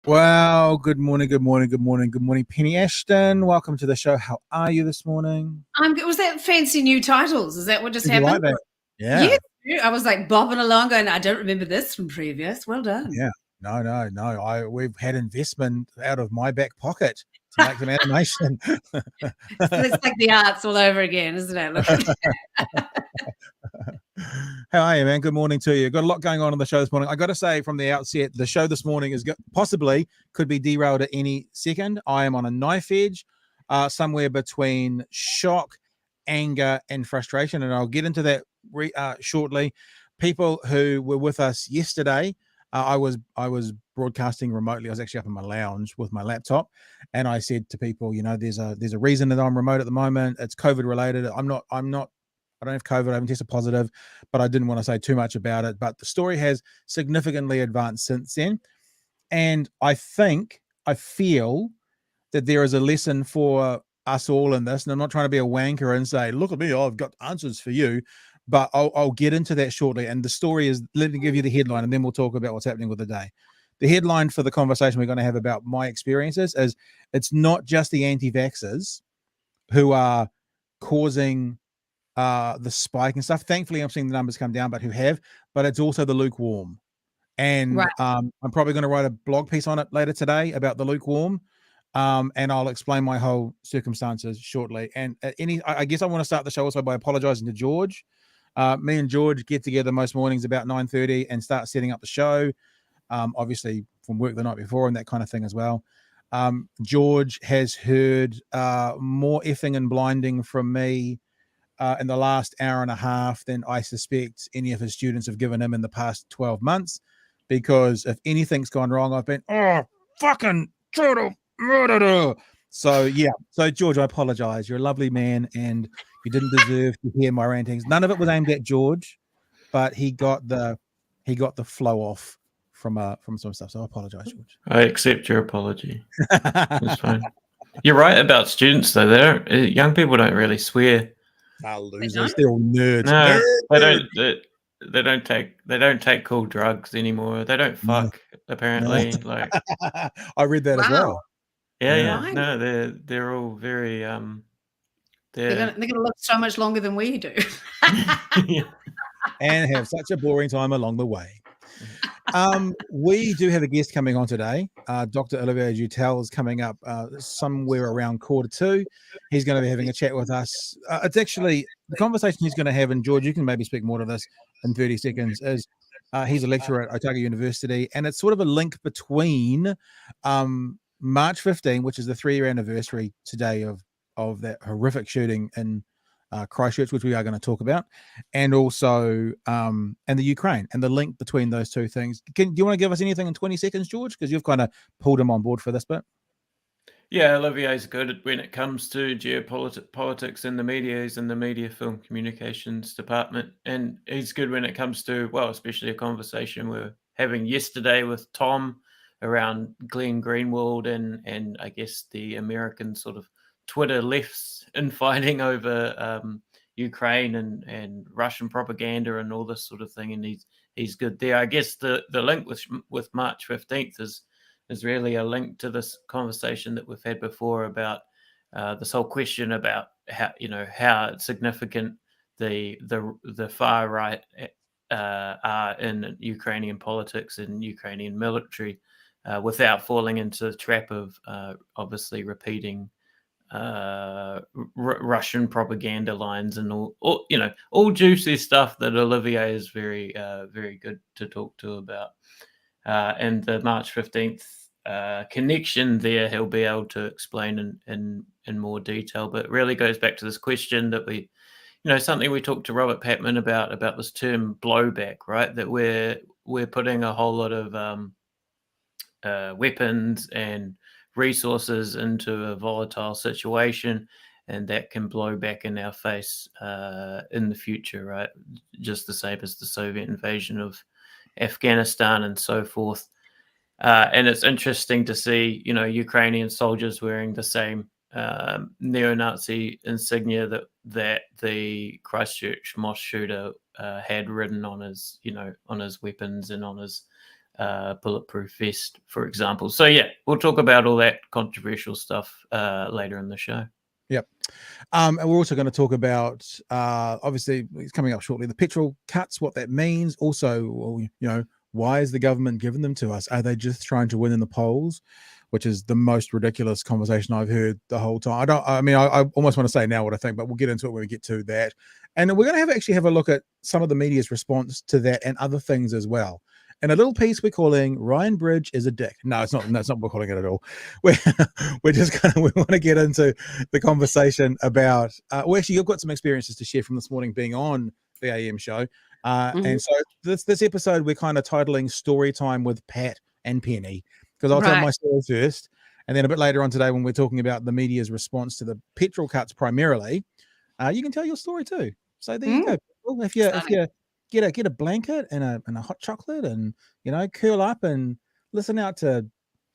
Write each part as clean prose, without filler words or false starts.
Well, good morning, Penny Ashton. Welcome to the show. How are you this morning? I'm good. Was that fancy new titles? Is that what just Did you happened? like that? Yeah. Yes, I was like bobbing along going, I don't remember this from previous. Well done. Yeah. No. We've had investment out of my back pocket to make some animation. It's like the arts all over again, isn't it? Look at that. How are you, man? Good morning to you. Got a lot going on the show this morning. I got to say from the outset, the show this morning is possibly could be derailed at any second. I am on a knife edge, somewhere between shock, anger, and frustration, and I'll get into that shortly. People who were with us yesterday, I was broadcasting remotely. I was actually up in my lounge with my laptop, and I said to people, there's a reason that I'm remote at the moment. It's COVID related. I don't have COVID. I haven't tested positive, but I didn't want to say too much about it. But the story has significantly advanced since then. And I feel that there is a lesson for us all in this. And I'm not trying to be a wanker and say, look at me, I've got answers for you. But I'll get into that shortly. And the story is, let me give you the headline, and then we'll talk about what's happening with the day. The headline for the conversation we're going to have about my experiences is it's not just the anti-vaxxers who are causing the spike and stuff. Thankfully, I'm seeing the numbers come down, but it's also the lukewarm. And Right. I'm probably going to write a blog piece on it later today about the lukewarm. And I'll explain my whole circumstances shortly. And I guess I want to start the show also by apologizing to George. Me and George get together most mornings about 9:30 and start setting up the show. Obviously from work the night before and that kind of thing as well. George has heard more effing and blinding from me in the last hour and a half than I suspect any of his students have given him in the past 12 months. Because if anything's gone wrong, I've been, fucking total murderer. So, yeah. So, George, I apologize. You're a lovely man and you didn't deserve to hear my rantings. None of it was aimed at George, but he got the flow off from some stuff. So I apologize, George. I accept your apology. That's fine. You're right about students, though. Young people don't really swear. They're losers. They're all nerds. No, they don't take cool drugs anymore. They don't fuck, apparently. No. Like I read that as well. Yeah. Right. No, they're all very They're gonna live so much longer than we do. Yeah. And have such a boring time along the way. We do have a guest coming on today. Dr. Olivier Jutel is coming up somewhere around 1:45. He's going to be having a chat with us. It's actually the conversation he's going to have, and George, you can maybe speak more to this in 30 seconds, is he's a lecturer at Otago University, and it's sort of a link between March 15, which is the 3-year anniversary today of that horrific shooting in Christchurch, which we are going to talk about, and also and the Ukraine, and the link between those two things. Do you want to give us anything in 20 seconds, George? Because you've kind of pulled him on board for this bit. Yeah, Olivier's good when it comes to geopolitics in the media. He's in the media film communications department, and he's good when it comes to, well, especially a conversation we were having yesterday with Tom around Glenn Greenwald and I guess the American sort of Twitter left's infighting over Ukraine and Russian propaganda and all this sort of thing, and he's good there. I guess the link with March 15th is really a link to this conversation that we've had before about this whole question about how significant the far right are in Ukrainian politics and Ukrainian military, without falling into the trap of obviously repeating Russian propaganda lines and all juicy stuff that Olivier is very very good to talk to about, and the March 15th connection there he'll be able to explain in more detail, but it really goes back to this question that something we talked to Robert Patman about this term blowback, right? That we're putting a whole lot of weapons and resources into a volatile situation, and that can blow back in our face in the future, right? Just the same as the Soviet invasion of Afghanistan and so forth. And it's interesting to see, Ukrainian soldiers wearing the same neo-Nazi insignia that the Christchurch Mosque shooter had written on his, on his weapons and on his bulletproof vest, for example. So yeah, we'll talk about all that controversial stuff later in the show. Yep. And we're also going to talk about, obviously, it's coming up shortly, the petrol cuts, what that means. Also, well, why is the government giving them to us? Are they just trying to win in the polls? Which is the most ridiculous conversation I've heard the whole time. I almost want to say now what I think, but we'll get into it when we get to that. And we're going to actually have a look at some of the media's response to that and other things as well. And a little piece we're calling Ryan Bridge is a dick. No, it's not. No, it's not what we're calling it at all. We want to get into the conversation about. Well, actually, you've got some experiences to share from this morning being on the AM show, and so this episode we're kind of titling "Story Time with Pat and Penny," because I'll tell my story first, and then a bit later on today when we're talking about the media's response to the petrol cuts primarily, you can tell your story too. So there you go. Well, if you get a blanket and a hot chocolate and curl up and listen out to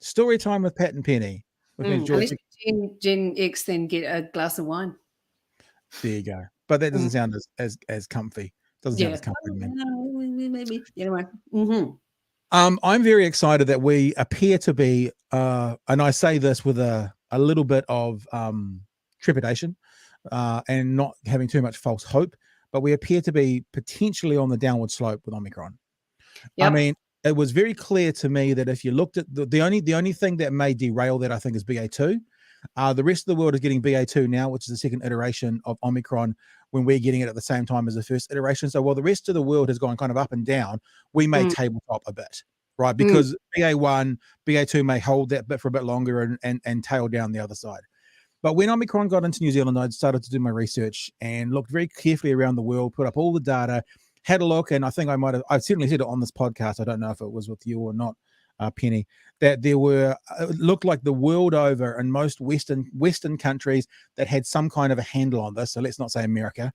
Story Time with Pat and Penny. Unless Gen X, then get a glass of wine. There you go. But that doesn't sound as comfy. Doesn't sound as comfy to me. Maybe anyway. I'm very excited that we appear to be, and I say this with a little bit of trepidation and not having too much false hope, but we appear to be potentially on the downward slope with Omicron. Yep. I mean, it was very clear to me that if you looked at the only thing that may derail that, I think, is BA2. The rest of the world is getting BA2 now, which is the second iteration of Omicron, when we're getting it at the same time as the first iteration. So while the rest of the world has gone kind of up and down, we may tabletop a bit, right? Because BA1, BA2 may hold that bit for a bit longer and tail down the other side. But when Omicron got into New Zealand, I started to do my research and looked very carefully around the world, put up all the data, had a look, and I think I've certainly said it on this podcast. I don't know if it was with you or not, Penny, that there were, it looked like the world over in most Western countries that had some kind of a handle on this. So let's not say America.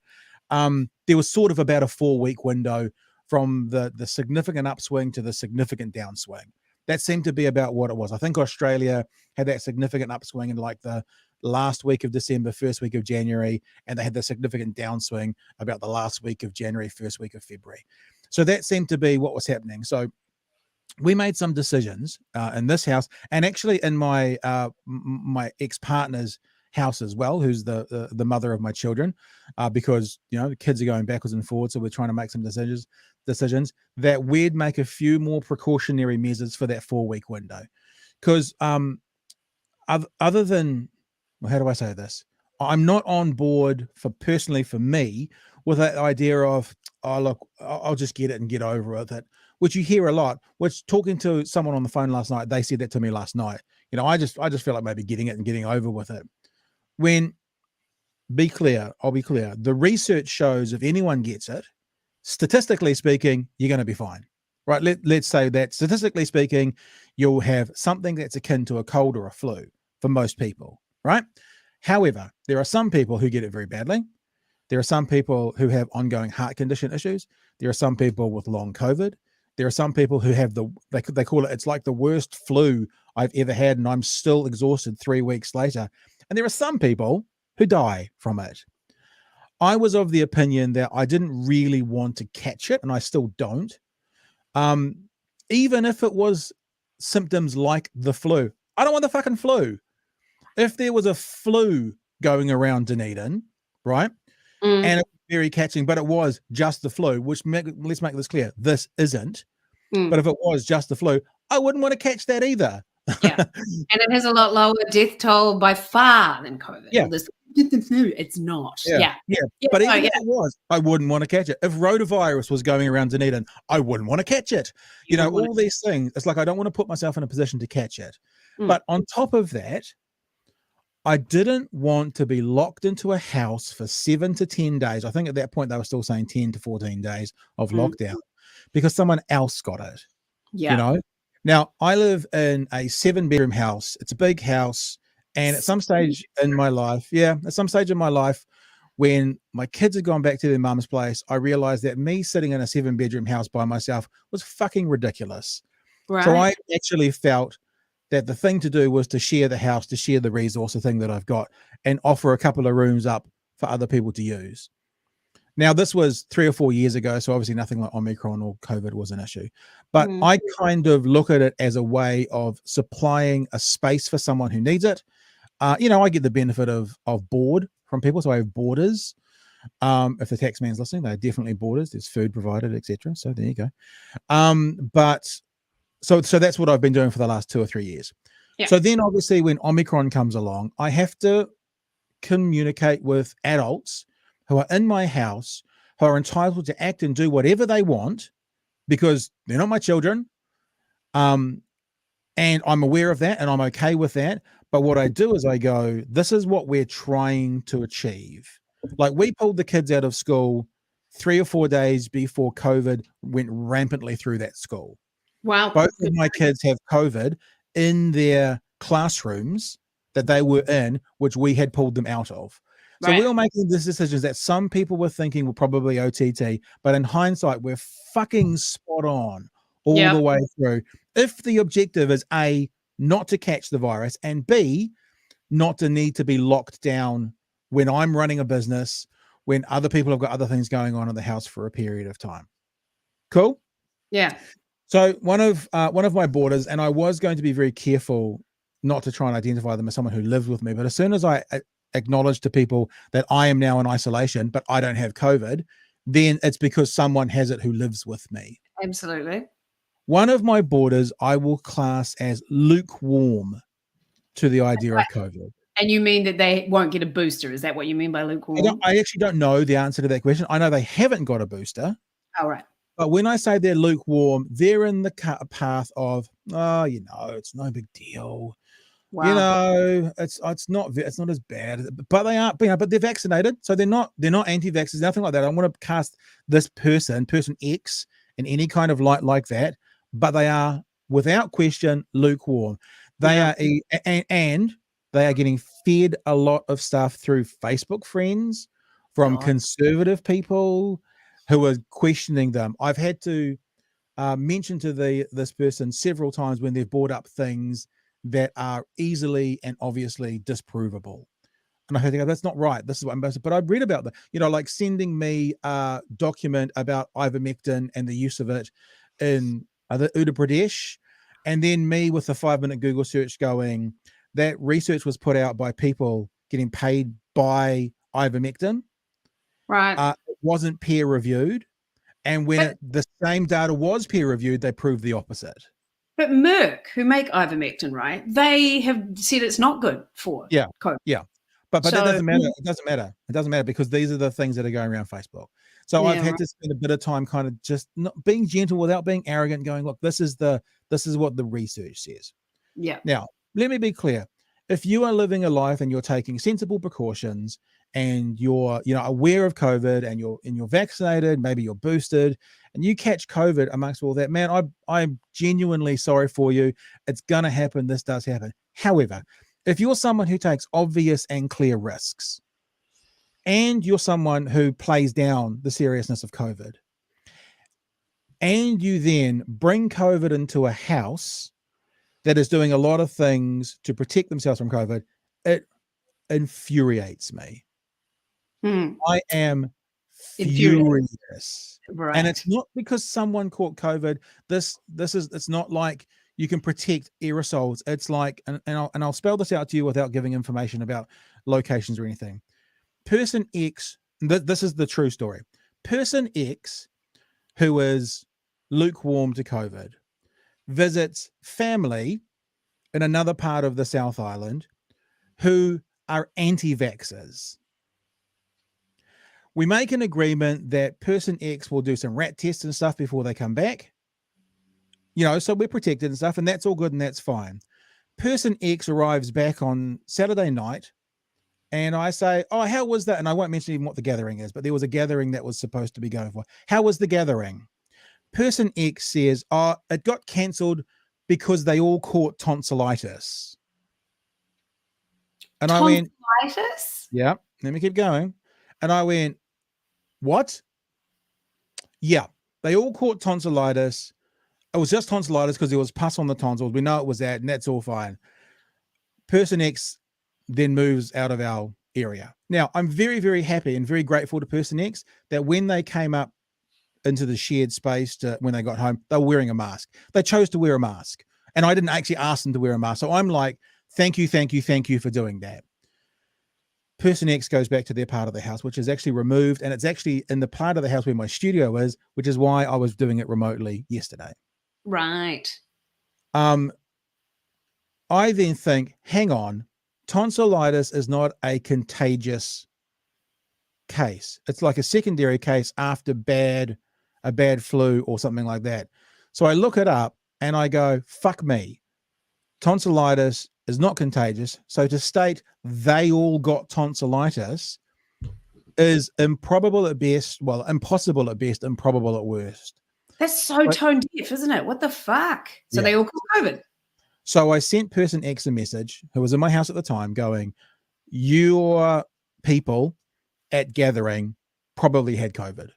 There was sort of about a 4-week window from the significant upswing to the significant downswing. That seemed to be about what it was. I think Australia had that significant upswing in like the last week of December, first week of January, and they had the significant downswing about the last week of January, first week of February. So that seemed to be what was happening. So we made some decisions in this house, and actually in my my ex-partner's house as well, who's the mother of my children, because the kids are going backwards and forwards, so we're trying to make some decisions that we'd make a few more precautionary measures for that 4-week window, because other than, well, how do I say this? I'm not on board personally for me with that idea of, oh look, I'll just get it and get over with it, which you hear a lot. Which, talking to someone on the phone last night, they said that to me last night. I just feel like maybe getting it and getting over with it. I'll be clear. The research shows if anyone gets it, statistically speaking, you're going to be fine, right? Let's say that statistically speaking, you'll have something that's akin to a cold or a flu for most people, right? However, there are some people who get it very badly. There are some people who have ongoing heart condition issues. There are some people with long COVID. There are some people who have they call it, it's like the worst flu I've ever had, and I'm still exhausted 3 weeks later. And there are some people who die from it. I was of the opinion that I didn't really want to catch it, and I still don't. Even if it was symptoms like the flu. I don't want the fucking flu. If there was a flu going around Dunedin, right? And it was very catching, but it was just the flu, which let's make this clear. This isn't. But if it was just the flu, I wouldn't want to catch that either. Yeah. And it has a lot lower death toll by far than COVID. Yeah. It's not. Yeah. But even if it was, I wouldn't want to catch it. If rotavirus was going around Dunedin, I wouldn't want to catch it. All these things. It's like I don't want to put myself in a position to catch it. But on top of that, I didn't want to be locked into a house for 7 to 10 days. I think at that point they were still saying 10 to 14 days of lockdown, because someone else got it. Yeah. You know, now I live in a 7-bedroom house. It's a big house. And at some stage in my life, when my kids had gone back to their mum's place, I realized that me sitting in a 7-bedroom house by myself was fucking ridiculous. Right. So I actually felt that the thing to do was to share the house, to share the resource, the thing that I've got, and offer a couple of rooms up for other people to use. Now, this was 3 or 4 years ago, so obviously nothing like Omicron or COVID was an issue. But I kind of look at it as a way of supplying a space for someone who needs it. You know, I get the benefit of board from people, so I have boarders. If the tax man's listening, they're definitely boarders. There's food provided, etc. So there you go. But so that's what I've been doing for the last 2 or 3 years. Yeah. So then, obviously, when Omicron comes along, I have to communicate with adults who are in my house, who are entitled to act and do whatever they want because they're not my children. And I'm aware of that and I'm okay with that. But what I do is I go, this is what we're trying to achieve. Like, we pulled the kids out of school 3 or 4 days before COVID went rampantly through that school. Wow. Both of my kids have COVID in their classrooms that they were in, which we had pulled them out of. So we were making these decisions that some people were thinking were probably OTT, but in hindsight, we're fucking spot on all the way through. If the objective is A, not to catch the virus, and B, not to need to be locked down when I'm running a business, when other people have got other things going on in the house for a period of time. Cool? Yeah. So one of my boarders, and I was going to be very careful not to try and identify them as someone who lived with me, but as soon as I acknowledge to people that I am now in isolation, but I don't have COVID, then it's because someone has it who lives with me. Absolutely. One of my boarders I will class as lukewarm to the idea of COVID. And you mean that they won't get a booster? Is that what you mean by lukewarm? I actually don't know the answer to that question. I know they haven't got a booster. Oh, right. But when I say they're lukewarm, they're in the path of, oh, you know, it's no big deal. Wow. You know, it's not as bad, but they are, you know, but they're vaccinated, so they're not anti-vaxxers, nothing like that. I don't want to cast this person X, in any kind of light like that, but they are without question lukewarm. They are, and they are getting fed a lot of stuff through Facebook friends from conservative people who are questioning them. I've had to mention to this person several times when they've brought up things that are easily and obviously disprovable. And I heard, that's not right. This is what I'm supposed to, but I've read about that, you know, like sending me a document about ivermectin and the use of it in the Uttar Pradesh. And then me with a 5-minute Google search going, that research was put out by people getting paid by ivermectin. Right. It wasn't peer reviewed. And when the same data was peer reviewed, they proved the opposite. But Merck, who make ivermectin, right? They have said it's not good for COVID. Yeah. But that doesn't matter. It doesn't matter. It doesn't matter because these are the things that are going around Facebook. So I've had to spend a bit of time kind of just not being gentle without being arrogant, going, look, this is what the research says. Yeah. Now, let me be clear. If you are living a life and you're taking sensible precautions and you're, you know, aware of COVID and you're vaccinated, maybe you're boosted, and you catch COVID amongst all that, man, I'm genuinely sorry for you. It's going to happen. This does happen. However, if you're someone who takes obvious and clear risks, and you're someone who plays down the seriousness of COVID, and you then bring COVID into a house that is doing a lot of things to protect themselves from COVID, it infuriates me. I am furious. Right. And it's not because someone caught COVID. It's not like you can protect aerosols. It's like, and I'll spell this out to you without giving information about locations or anything. Person X, this is the true story. Person X, who is lukewarm to COVID, visits family in another part of the South Island who are anti-vaxxers. We make an agreement that person X will do some rat tests and stuff before they come back. You know, so we're protected and stuff, and that's all good and that's fine. Person X arrives back on Saturday night, and I say, oh, how was that? And I won't mention even what the gathering is, but there was a gathering that was supposed to be going for. How was the gathering? person X says, "Oh, it got cancelled because they all caught tonsillitis." And I went, Tonsillitis? "Yeah." Let me keep going. And I went, "What?" "Yeah, they all caught tonsillitis. It was just tonsillitis because there was pus on the tonsils. We know it was that, and that's all fine." Person X then moves out of our area. Now, I'm very, very happy and very grateful to Person X that when they came up into the shared space when they got home, they were wearing a mask. They chose to wear a mask. And I didn't actually ask them to wear a mask. So I'm like, thank you for doing that. Person X goes back to their part of the house, which is actually removed. And it's actually in the part of the house where my studio is, which is why I was doing it remotely yesterday. Right. I then think, hang on, tonsillitis is not a contagious case. It's like a secondary case after a bad flu or something like that. So I look it up and I go, fuck me. Tonsillitis is not contagious. So to state they all got tonsillitis is improbable at best, well, impossible at best, improbable at worst. That's so tone deaf, isn't it? What the fuck? So Yeah. they all caught COVID. So I sent Person X a message, who was in my house at the time, going, your people at gathering probably had COVID.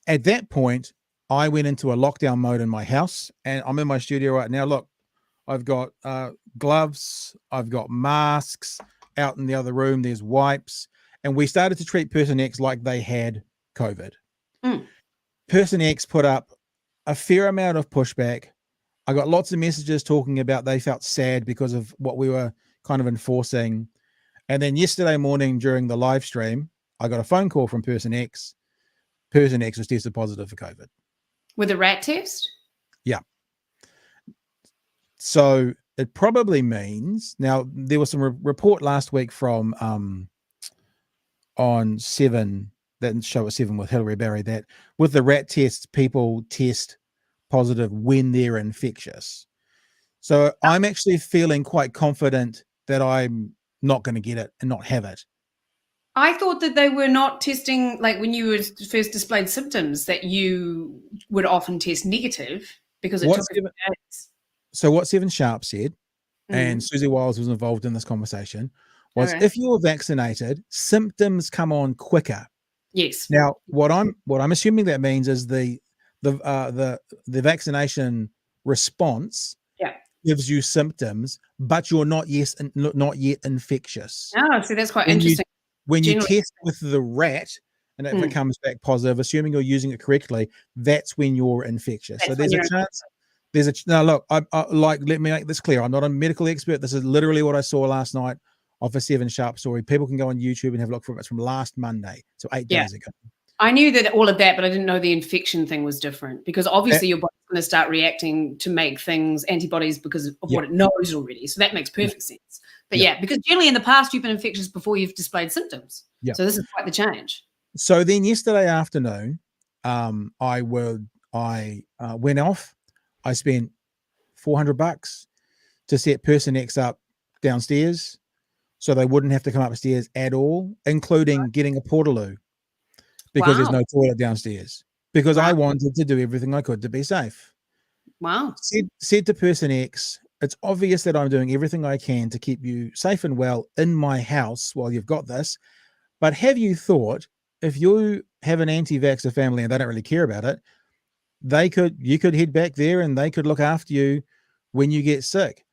At that point, I went into a lockdown mode in my house, and I'm in my studio right now. Look, I've got gloves, I've got masks. Out in the other room, there's wipes. And we started to treat Person X like they had COVID. Person X put up a fair amount of pushback. I got lots of messages talking about they felt sad because of what we were kind of enforcing. And then yesterday morning during the live stream, I got a phone call from Person X. Person X was tested positive for COVID. With a rat test? Yeah. So it probably means, now there was some report last week from on 7, that show at 7 with Hilary Barry, that with the rat tests, people test positive when they're infectious. So I'm actually feeling quite confident that I'm not going to get it and not have it. I thought that they were not testing, like when you first displayed symptoms, that you would often test negative because it took a few days. So what 7 Sharp said, and Susie Wiles was involved in this conversation, was Okay. if you're vaccinated, symptoms come on quicker. Yes. Now, what I'm assuming that means is the vaccination response gives you symptoms, but you're not yet infectious. Oh, so that's quite interesting. When you test with the rat, and if it comes back positive, assuming you're using it correctly, that's when you're infectious. So there's a chance. Now look, let me make this clear. I'm not a medical expert. This is literally what I saw last night off a 7 Sharp story. People can go on YouTube and have a look for it. It's from last Monday, so 8 days ago. I knew that all of that, but I didn't know the infection thing was different, because obviously your body's going to start reacting to make things, antibodies, because of what it knows already. So that makes perfect sense. But because generally in the past you've been infectious before you've displayed symptoms. So this is quite the change. So then yesterday afternoon, I went off. I spent $400 to set Person X up downstairs, so they wouldn't have to come upstairs at all, including getting a portaloo, because there's no toilet downstairs, because I wanted to do everything I could to be safe. Wow. Said to Person X, it's obvious that I'm doing everything I can to keep you safe and well in my house while you've got this, but have you thought, if you have an anti-vaxxer family and they don't really care about it, you could head back there and they could look after you when you get sick.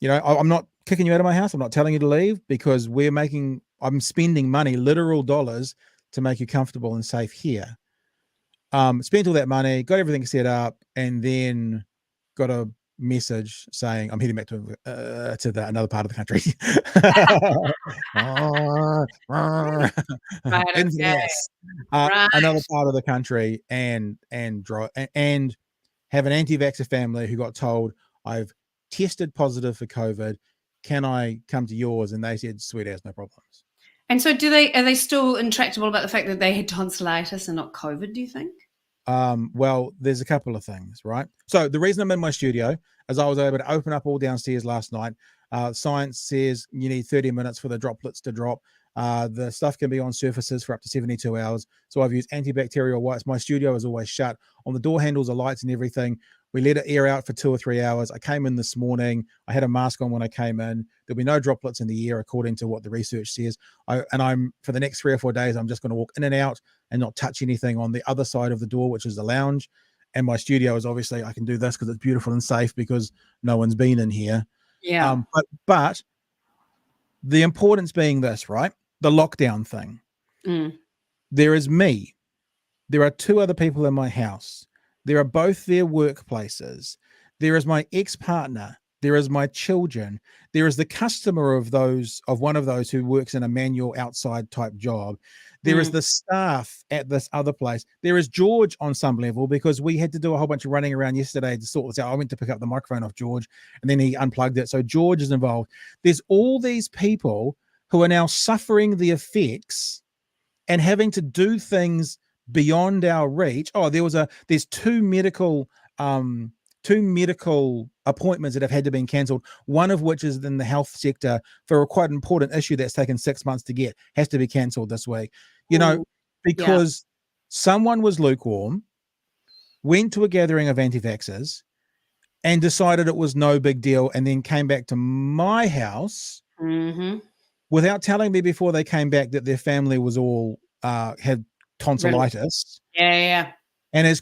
You know, I'm not kicking you out of my house. I'm not telling you to leave, because I'm spending money, literal dollars, to make you comfortable and safe here. Spent all that money, got everything set up, and then got a message saying I'm heading back to another part of the country. Another part of the country, and have an anti-vaxxer family who got told, I've tested positive for COVID. Can I come to yours? And they said, sweet as, no problems. And so are they still intractable about the fact that they had tonsillitis and not COVID, do you think? Well, there's a couple of things, right? So the reason I'm in my studio is I was able to open up all downstairs last night. Science says you need 30 minutes for the droplets to drop. The stuff can be on surfaces for up to 72 hours. So I've used antibacterial wipes. My studio is always shut. On the door handles, the lights and everything. We let it air out for 2 or 3 hours. I came in this morning. I had a mask on when I came in. There'll be no droplets in the air, according to what the research says. I'm for the next 3 or 4 days, I'm just going to walk in and out and not touch anything on the other side of the door, which is the lounge. And my studio is obviously, I can do this because it's beautiful and safe because no one's been in here. Yeah. But the importance being this, right? The lockdown thing. There is me. There are 2 other people in my house. There are both their workplaces. There is my ex-partner. There is my children. There is the customer of one of those who works in a manual outside type job. There is the staff at this other place. There is George on some level, because we had to do a whole bunch of running around yesterday to sort this out. I went to pick up the microphone off George and then he unplugged it. So George is involved. There's all these people who are now suffering the effects and having to do things beyond our reach. There's two medical appointments that have had to be cancelled, one of which is in the health sector for a quite important issue that's taken 6 months to get, has to be cancelled this week, because someone was lukewarm, went to a gathering of anti-vaxxers and decided it was no big deal, and then came back to my house without telling me before they came back that their family was all had tonsillitis. Yeah. And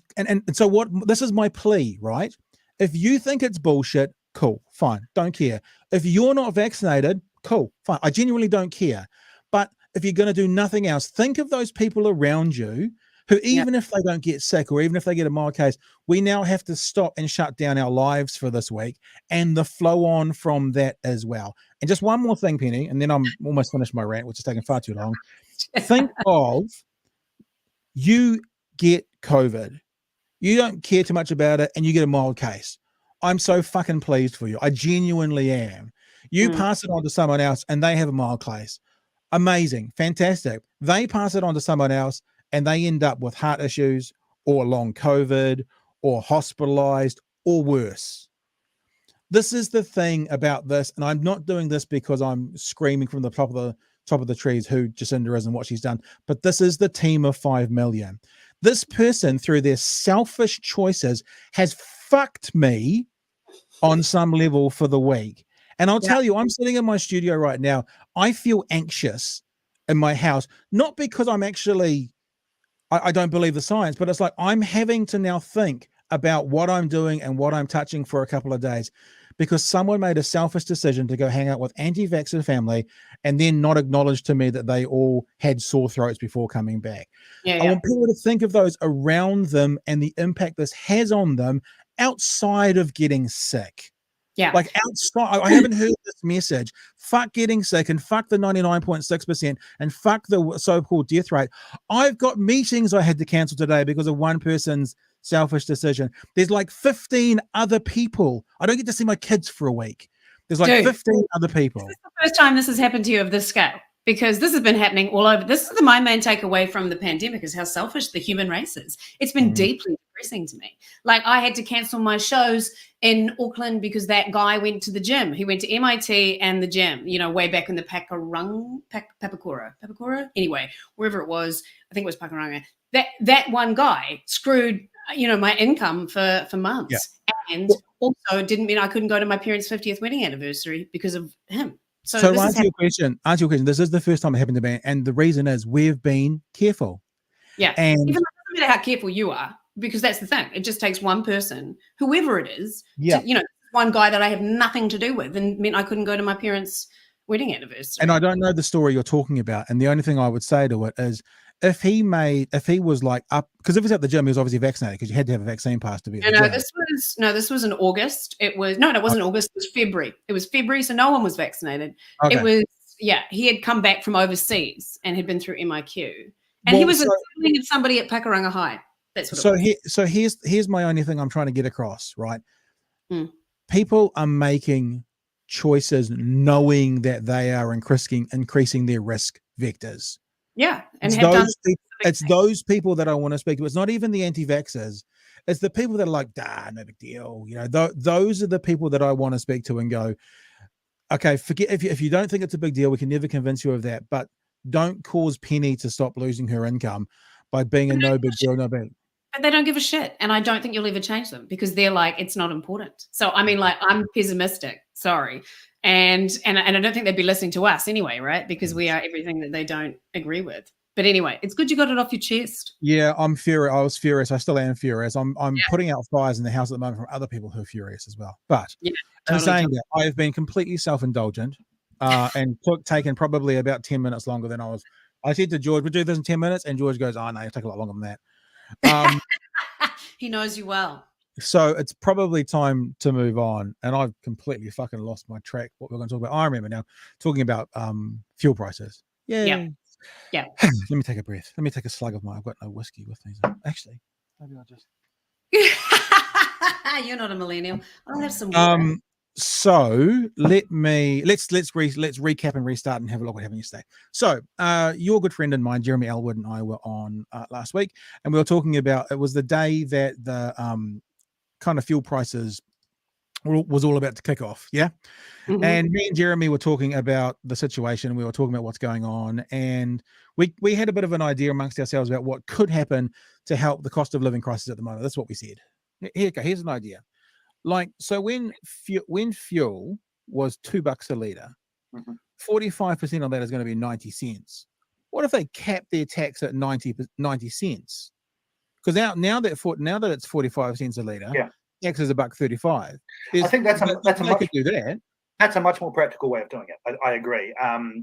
so what, this is my plea, right? If you think it's bullshit, cool, fine, don't care. If you're not vaccinated, cool, fine, I genuinely don't care. But if you're going to do nothing else, think of those people around you who, even if they don't get sick or even if they get a mild case, we now have to stop and shut down our lives for this week, and the flow on from that as well. And just one more thing, Penny, and then I'm almost finished my rant, which is taking far too long. Think of, you get COVID, you don't care too much about it, and you get a mild case. I'm so fucking pleased for you. I genuinely am. You pass it on to someone else and they have a mild case. Amazing. Fantastic. They pass it on to someone else and they end up with heart issues or long COVID or hospitalized or worse. This is the thing about this, and I'm not doing this because I'm screaming from the top of the trees who Jacinda is and what she's done, but this is the team of 5 million. This person, through their selfish choices, has fucked me on some level for the week. And I'll tell you, I'm sitting in my studio right now. I feel anxious in my house, not because I'm actually, I don't believe the science, but it's like I'm having to now think about what I'm doing and what I'm touching for a couple of days, because someone made a selfish decision to go hang out with anti-vaxxer family and then not acknowledge to me that they all had sore throats before coming back. I want people to think of those around them and the impact this has on them outside of getting sick. Like outside, I haven't heard this message. Fuck getting sick and fuck the 99.6% and fuck the so-called death rate. I've got meetings I had to cancel today because of one person's selfish decision. There's like 15 other people. I don't get to see my kids for a week. There's like 15 other people. This is the first time this has happened to you of this scale, because this has been happening all over. This is my main takeaway from the pandemic, is how selfish the human race is. It's been deeply depressing to me. Like, I had to cancel my shows in Auckland because that guy went to the gym. He went to MIT and the gym, way back in the Papakura. Anyway, wherever it was, I think it was Pakuranga. That one guy screwed, my income for months, and also didn't mean I couldn't go to my parents' 50th wedding anniversary because of him. So to answer your question, this is the first time it happened to me, and the reason is we've been careful. Yeah, and even though it doesn't matter how careful you are, because that's the thing. It just takes one person, whoever it is, to, one guy that I have nothing to do with, and meant I couldn't go to my parents' wedding anniversary. And I don't know the story you're talking about, and the only thing I would say to it is, if he was like up, because if he's at the gym, he was obviously vaccinated, because you had to have a vaccine pass to be at the gym. This was in August. It wasn't August. It was February. So no one was vaccinated. Okay. It was, he had come back from overseas and had been through MIQ, and he was assuming somebody at Pakuranga High. That's what it was. So here's my only thing I'm trying to get across, right? People are making choices knowing that they are increasing their risk vectors. Yeah, and it's those people that I want to speak to. It's not even the anti-vaxxers. It's the people that are like, no big deal. Those are the people that I want to speak to and go, okay, forget if you don't think it's a big deal, we can never convince you of that. But don't cause Penny to stop losing her income by being a no big deal, no big. But they don't give a shit, and I don't think you'll ever change them because they're like, it's not important. So I mean, like, I'm pessimistic. Sorry, and I don't think they'd be listening to us anyway, right? Because we are everything that they don't agree with. But anyway, it's good you got it off your chest. Yeah, I'm furious. I was furious. I still am furious. I'm putting out fires in the house at the moment from other people who are furious as well. But in saying that, I have been completely self-indulgent and taken probably about 10 minutes longer than I was. I said to George, we'll do this in 10 minutes. And George goes, oh, no, it'll take a lot longer than that. He knows you well. So it's probably time to move on. And I've completely fucking lost my track. What we're going to talk about. I remember now talking about fuel prices. Yeah. Let me take a breath. Let me take a slug of my. I've got no whiskey with me. So actually, maybe I'll just. You're not a millennial. I'll have some water. So let's recap and restart and have a look what happened yesterday. So your good friend and mine, Jeremy Elwood, and I were on last week, and we were talking about, it was the day that the kind of fuel prices was all about to kick off. Yeah. Mm-hmm. And me and Jeremy were talking about the situation. We were talking about what's going on, and we had a bit of an idea amongst ourselves about what could happen to help the cost of living crisis at the moment. That's what we said. Here's an idea. Like, so when fuel was $2 a litre, 45% of that is going to be 90 cents. What if they cap their tax at 90 cents? Because now that it's 45 cents a litre, tax is $1.35. I think that's That's a much more practical way of doing it. I agree.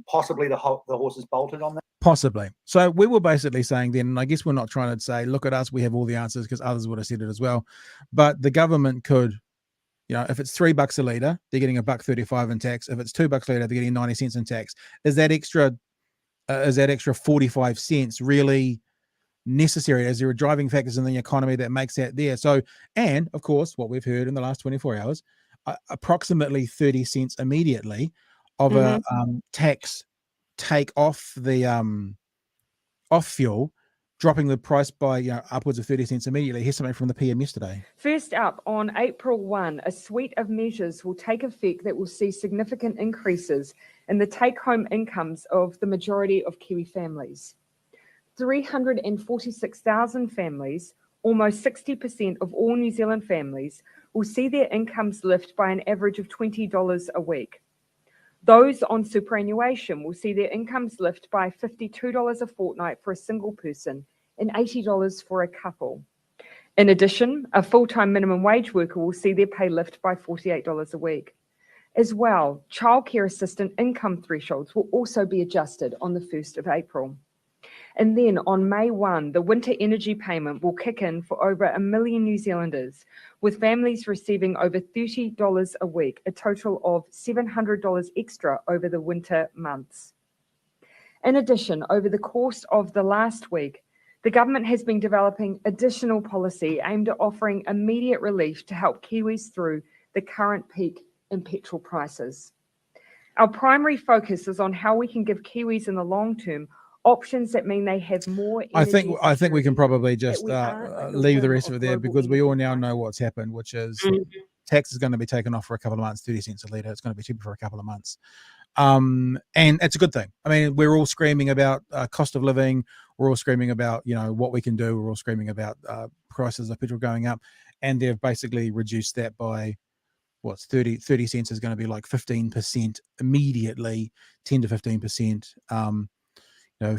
Possibly the horse is bolted on that. Possibly. So we were basically saying then, and I guess we're not trying to say, look at us, we have all the answers, because others would have said it as well. But the government could, if it's $3 a litre, they're getting $1.35 in tax. If it's $2 a litre, they're getting 90 cents in tax. Is that extra 45 cents really necessary? Is there a driving factors in the economy that makes that there? So, and of course, what we've heard in the last 24 hours, approximately 30 cents immediately of a tax take off the off fuel, dropping the price by upwards of 30 cents immediately. Here's something from the PM yesterday. First up, on April 1, a suite of measures will take effect that will see significant increases in the take-home incomes of the majority of Kiwi families. 346,000 families, almost 60% of all New Zealand families, will see their incomes lift by an average of $20 a week. Those on superannuation will see their incomes lift by $52 a fortnight for a single person and $80 for a couple. In addition, a full-time minimum wage worker will see their pay lift by $48 a week. As well, childcare assistant income thresholds will also be adjusted on the 1st of April. And then on May 1, the winter energy payment will kick in for over 1 million New Zealanders, with families receiving over $30 a week, a total of $700 extra over the winter months. In addition, over the course of the last week, the government has been developing additional policy aimed at offering immediate relief to help Kiwis through the current peak in petrol prices. Our primary focus is on how we can give Kiwis in the long term options that mean they have more energy. I think we can probably just leave the rest of it there, because we all now know what's happened, which is tax is going to be taken off for a couple of months, 30 cents a litre. It's going to be cheaper for a couple of months. And it's a good thing. I mean, we're all screaming about cost of living. We're all screaming about, what we can do. We're all screaming about prices of petrol going up. And they've basically reduced that by, 30 cents is going to be like 15% immediately, 10 to 15%.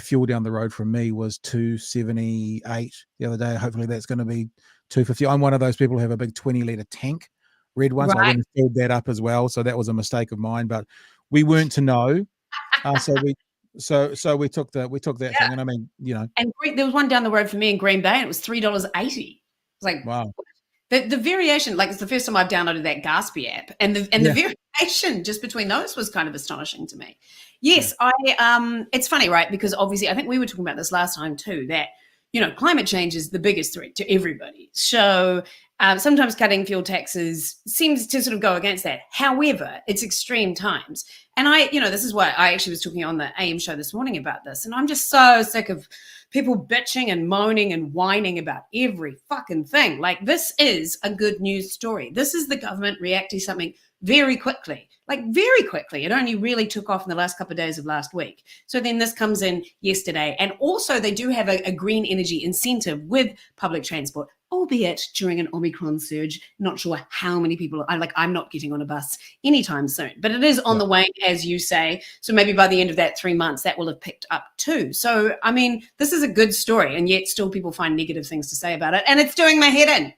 Fuel down the road from me was $2.78 the other day. Hopefully that's going to be $2.50. I'm one of those people who have a big 20-litre tank, red one. Right. So I went and filled that up as well. So that was a mistake of mine, but we weren't to know. So we took that thing, and I mean, And there was one down the road from me in Green Bay, and it was $3.80. It's like, wow. The variation, like, it's the first time I've downloaded that Gatsby app, and the variation just between those was kind of astonishing to me. Yes, it's funny, right? Because obviously, I think we were talking about this last time too, that, climate change is the biggest threat to everybody. So sometimes cutting fuel taxes seems to sort of go against that. However, it's extreme times. And this is why I actually was talking on the AM show this morning about this. And I'm just so sick of people bitching and moaning and whining about every fucking thing. Like, this is a good news story. This is the government reacting to something very quickly, like very quickly. It only really took off in the last couple of days of last week. So then this comes in yesterday. And also they do have a green energy incentive with public transport, albeit during an Omicron surge. Not sure how many people I'm not getting on a bus anytime soon, but it is on the wane, as you say. So maybe by the end of that 3 months, that will have picked up too. So, I mean, this is a good story, and yet still people find negative things to say about it. And it's doing my head in.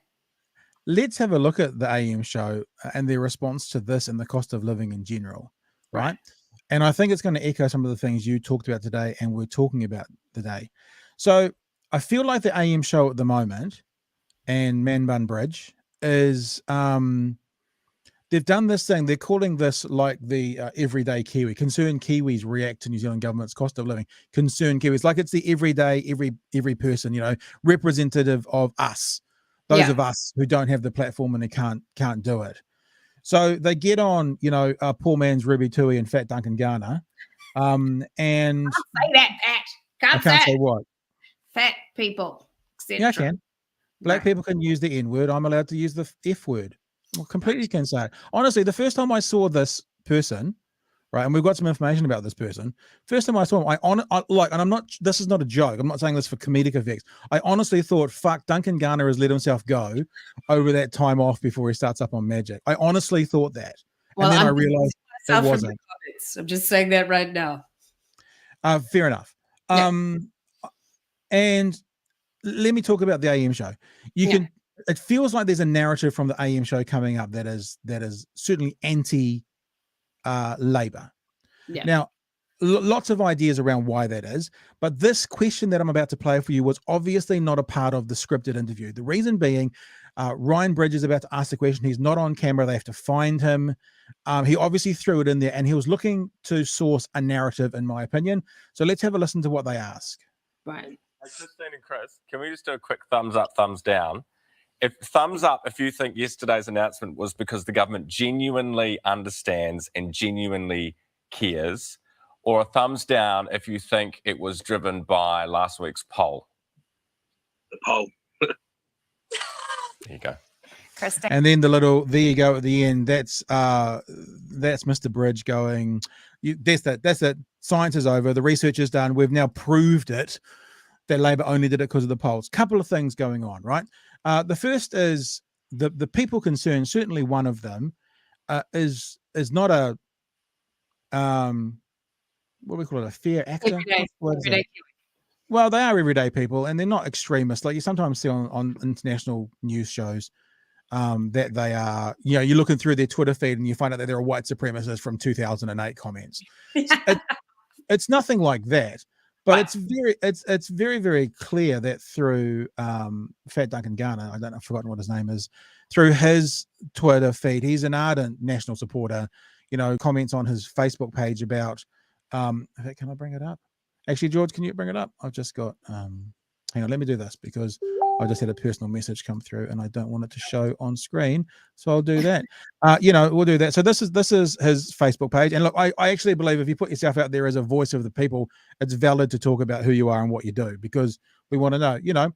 Let's have a look at the AM show and their response to this and the cost of living in general, right? And I think it's going to echo some of the things you talked about today and we're talking about today. So I feel like the AM show at the moment and Man Bun Bridge is they've done this thing. They're calling this like the everyday Kiwi. Concerned Kiwis react to New Zealand government's cost of living. Concerned Kiwis, like it's the everyday, every person, you know, representative of us. Those of us who don't have the platform and they can't do it. So they get on, you know, poor man's Ruby Tui and Fat Duncan Garner. And can't say that, Pat. I can't say what? Fat people, etc. Yeah, I can. Black people can use the N word. I'm allowed to use the F word. I completely can say it. Honestly, the first time I saw this person, right, and we've got some information about this person. First time I saw him, and I'm not. This is not a joke. I'm not saying this for comedic effects. I honestly thought, fuck, Duncan Garner has let himself go over that time off before he starts up on Magic. I honestly thought that, and then I realized it wasn't. I'm just saying that right now. Fair enough. And let me talk about the AM show. You can. It feels like there's a narrative from the AM show coming up that is certainly anti Labour. Now, lots of ideas around why that is, but this question that I'm about to play for you was obviously not a part of the scripted interview. The reason being, Ryan Bridge is about to ask the question. He's not on camera. They have to find him. He obviously threw it in there, and he was looking to source a narrative, in my opinion. So let's have a listen to what they ask. Right. Hey, Christine and Chris, can we just do a quick thumbs up, thumbs down? Thumbs up if you think yesterday's announcement was because the government genuinely understands and genuinely cares, or a thumbs down if you think it was driven by last week's poll. The poll. There you go. Kristen. And then the little there you go at the end. That's Mr. Bridge going, that's it. Science is over. The research is done. We've now proved it that Labour only did it because of the polls. Couple of things going on, right? The first is the people concerned. Certainly, one of them is not a what do we call it? A fair actor. Everyday. Well, they are everyday people, and they're not extremists. Like you sometimes see on international news shows that they are. You know, you're looking through their Twitter feed and you find out that they're a white supremacist from 2008 comments. It's nothing like that. But it's very, very clear that through Fat Duncan Garner, I don't know, I've forgotten what his name is, through his Twitter feed, he's an ardent national supporter, you know, comments on his Facebook page about, can I bring it up? Actually, George, can you bring it up? I've just got, hang on, let me do this because I just had a personal message come through and I don't want it to show on screen. So I'll do that. You know, we'll do that. So this is his Facebook page. And look, I actually believe if you put yourself out there as a voice of the people, it's valid to talk about who you are and what you do, because we want to know, you know,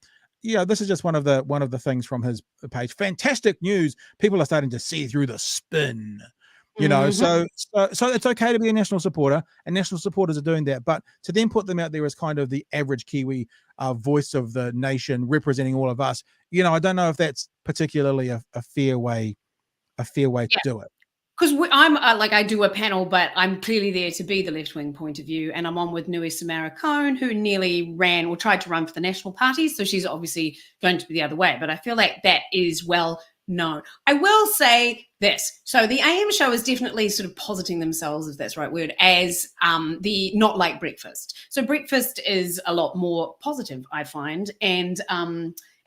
this is just one of the things from his page. Fantastic news. People are starting to see through the spin. You know, so it's okay to be a national supporter, and national supporters are doing that. But to then put them out there as kind of the average Kiwi voice of the nation, representing all of us, you know, I don't know if that's particularly a fair way to do it. Because I'm I do a panel, but I'm clearly there to be the left-wing point of view, and I'm on with Nui Samara Cohn, who nearly ran or tried to run for the National Party, so she's obviously going to be the other way. But I feel like that is well known. I will say this. So the AM show is definitely sort of positing themselves, if that's the right word, as the not like breakfast. So breakfast is a lot more positive, I find, and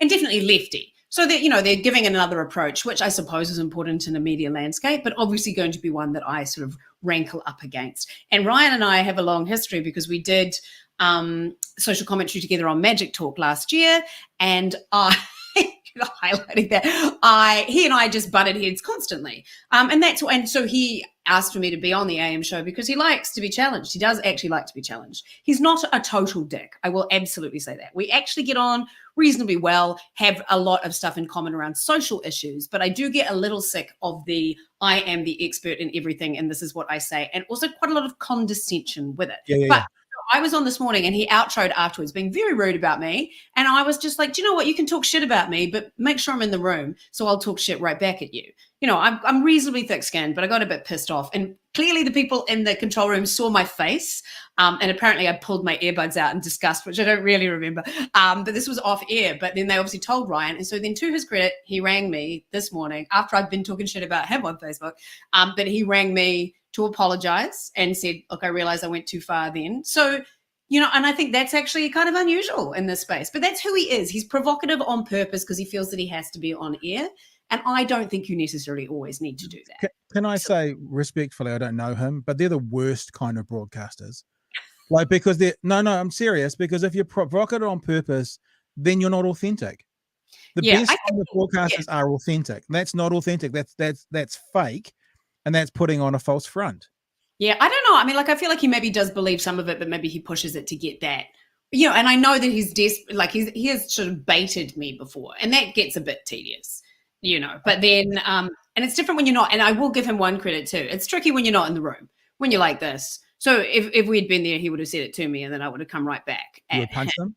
definitely lefty. So that, you know, they're giving another approach, which I suppose is important in a media landscape, but obviously going to be one that I sort of rankle up against. And Ryan and I have a long history because we did social commentary together on Magic Talk last year, and highlighting that. He and I just butted heads constantly. And so he asked for me to be on the AM show because he likes to be challenged. He does actually like to be challenged. He's not a total dick. I will absolutely say that. We actually get on reasonably well, have a lot of stuff in common around social issues, but I do get a little sick of the I am the expert in everything and this is what I say, and also quite a lot of condescension with it. But I was on this morning and he outroed afterwards being very rude about me, and I was just like, do you know what, you can talk shit about me, but make sure I'm in the room so I'll talk shit right back at you. You know, I'm reasonably thick-skinned, but I got a bit pissed off, and clearly the people in the control room saw my face, and apparently I pulled my earbuds out in disgust, which I don't really remember, but this was off air. But then they obviously told Ryan, and so then to his credit, he rang me this morning after I've been talking shit about him on Facebook, but he rang me to apologize and said, look, I realized I went too far then. So, you know, and I think that's actually kind of unusual in this space, but that's who he is. He's provocative on purpose because he feels that he has to be on air. And I don't think you necessarily always need to do that. Can I say respectfully, I don't know him, but they're the worst kind of broadcasters. Like, because I'm serious, because if you're provocative on purpose, then you're not authentic. The best kind of broadcasters are authentic. That's not authentic. That's fake. And that's putting on a false front. Yeah, I don't know. I mean, like, I feel like he maybe does believe some of it, but maybe he pushes it to get that. You know, and I know that he's he has sort of baited me before, and that gets a bit tedious, you know. But then, and it's different when you're not. And I will give him one credit too. It's tricky when you're not in the room, when you're like this. So if we'd been there, he would have said it to me, and then I would have come right back. You would punch him?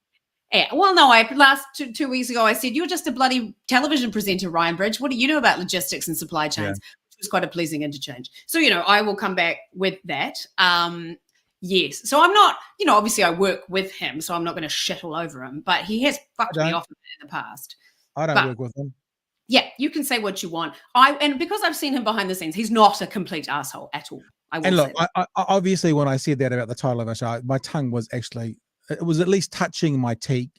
Yeah. Well, no, last two weeks ago, I said, you're just a bloody television presenter, Ryan Bridge. What do you know about logistics and supply chains? Yeah. Which was quite a pleasing interchange. So, you know, I will come back with that. Yes. So I'm not, you know, obviously I work with him, so I'm not going to shit all over him, but he has fucked me off in the past. I don't work with him. Yeah, you can say what you want. And because I've seen him behind the scenes, he's not a complete asshole at all. I will and look, say that. I obviously, when I said that about the title of our show, my tongue was actually, it was at least touching my cheek,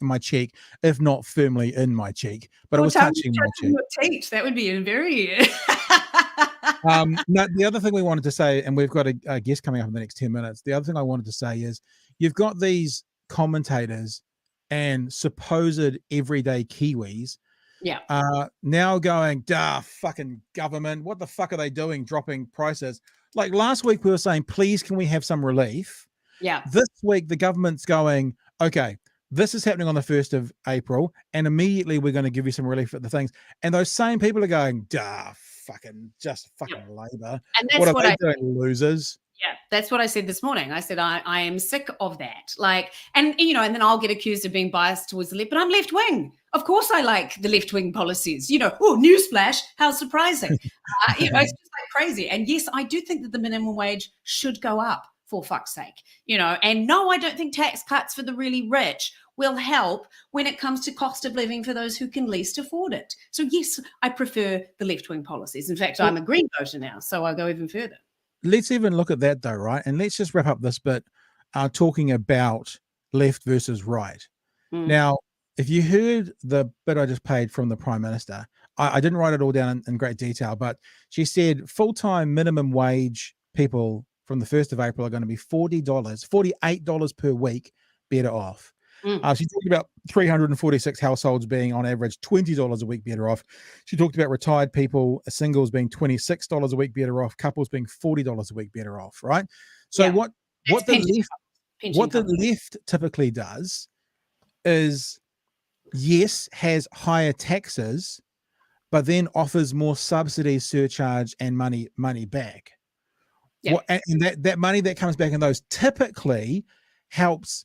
if not firmly in my cheek, but it was touching my cheek. Teeth. That would be a very. No, the other thing we wanted to say, and we've got a guest coming up in the next 10 minutes. The other thing I wanted to say is you've got these commentators and supposed everyday Kiwis. Yeah. Now going, fucking government. What the fuck are they doing? Dropping prices. Like last week we were saying, please, can we have some relief? Yeah. This week, the government's going, okay, this is happening on the 1st of April, and immediately we're going to give you some relief at the things. And those same people are going, fucking Labour. And that's what are they doing, losers? Yeah, that's what I said this morning. I said, I am sick of that. Like, and, you know, and then I'll get accused of being biased towards the left, but I'm left wing. Of course I like the left wing policies. You know, oh, newsflash, how surprising. You know, it's just like crazy. And yes, I do think that the minimum wage should go up, for fuck's sake. You know, and no, I don't think tax cuts for the really rich will help when it comes to cost of living for those who can least afford it. So yes, I prefer the left wing policies. In fact, I'm a Green voter now, so I'll go even further. Let's even look at that though, right? And let's just wrap up this bit talking about left versus right. Now, if you heard the bit I just played from the Prime Minister, I didn't write it all down in great detail, but she said full-time minimum wage people from the 1st of April are going to be $48 per week better off. She talked about 346 households being on average $20 a week better off. She talked about retired people, singles being $26 a week better off, couples being $40 a week better off, right? So what the left typically does is, yes, has higher taxes, but then offers more subsidies, surcharge, and money back. Yeah. And that money that comes back in those typically helps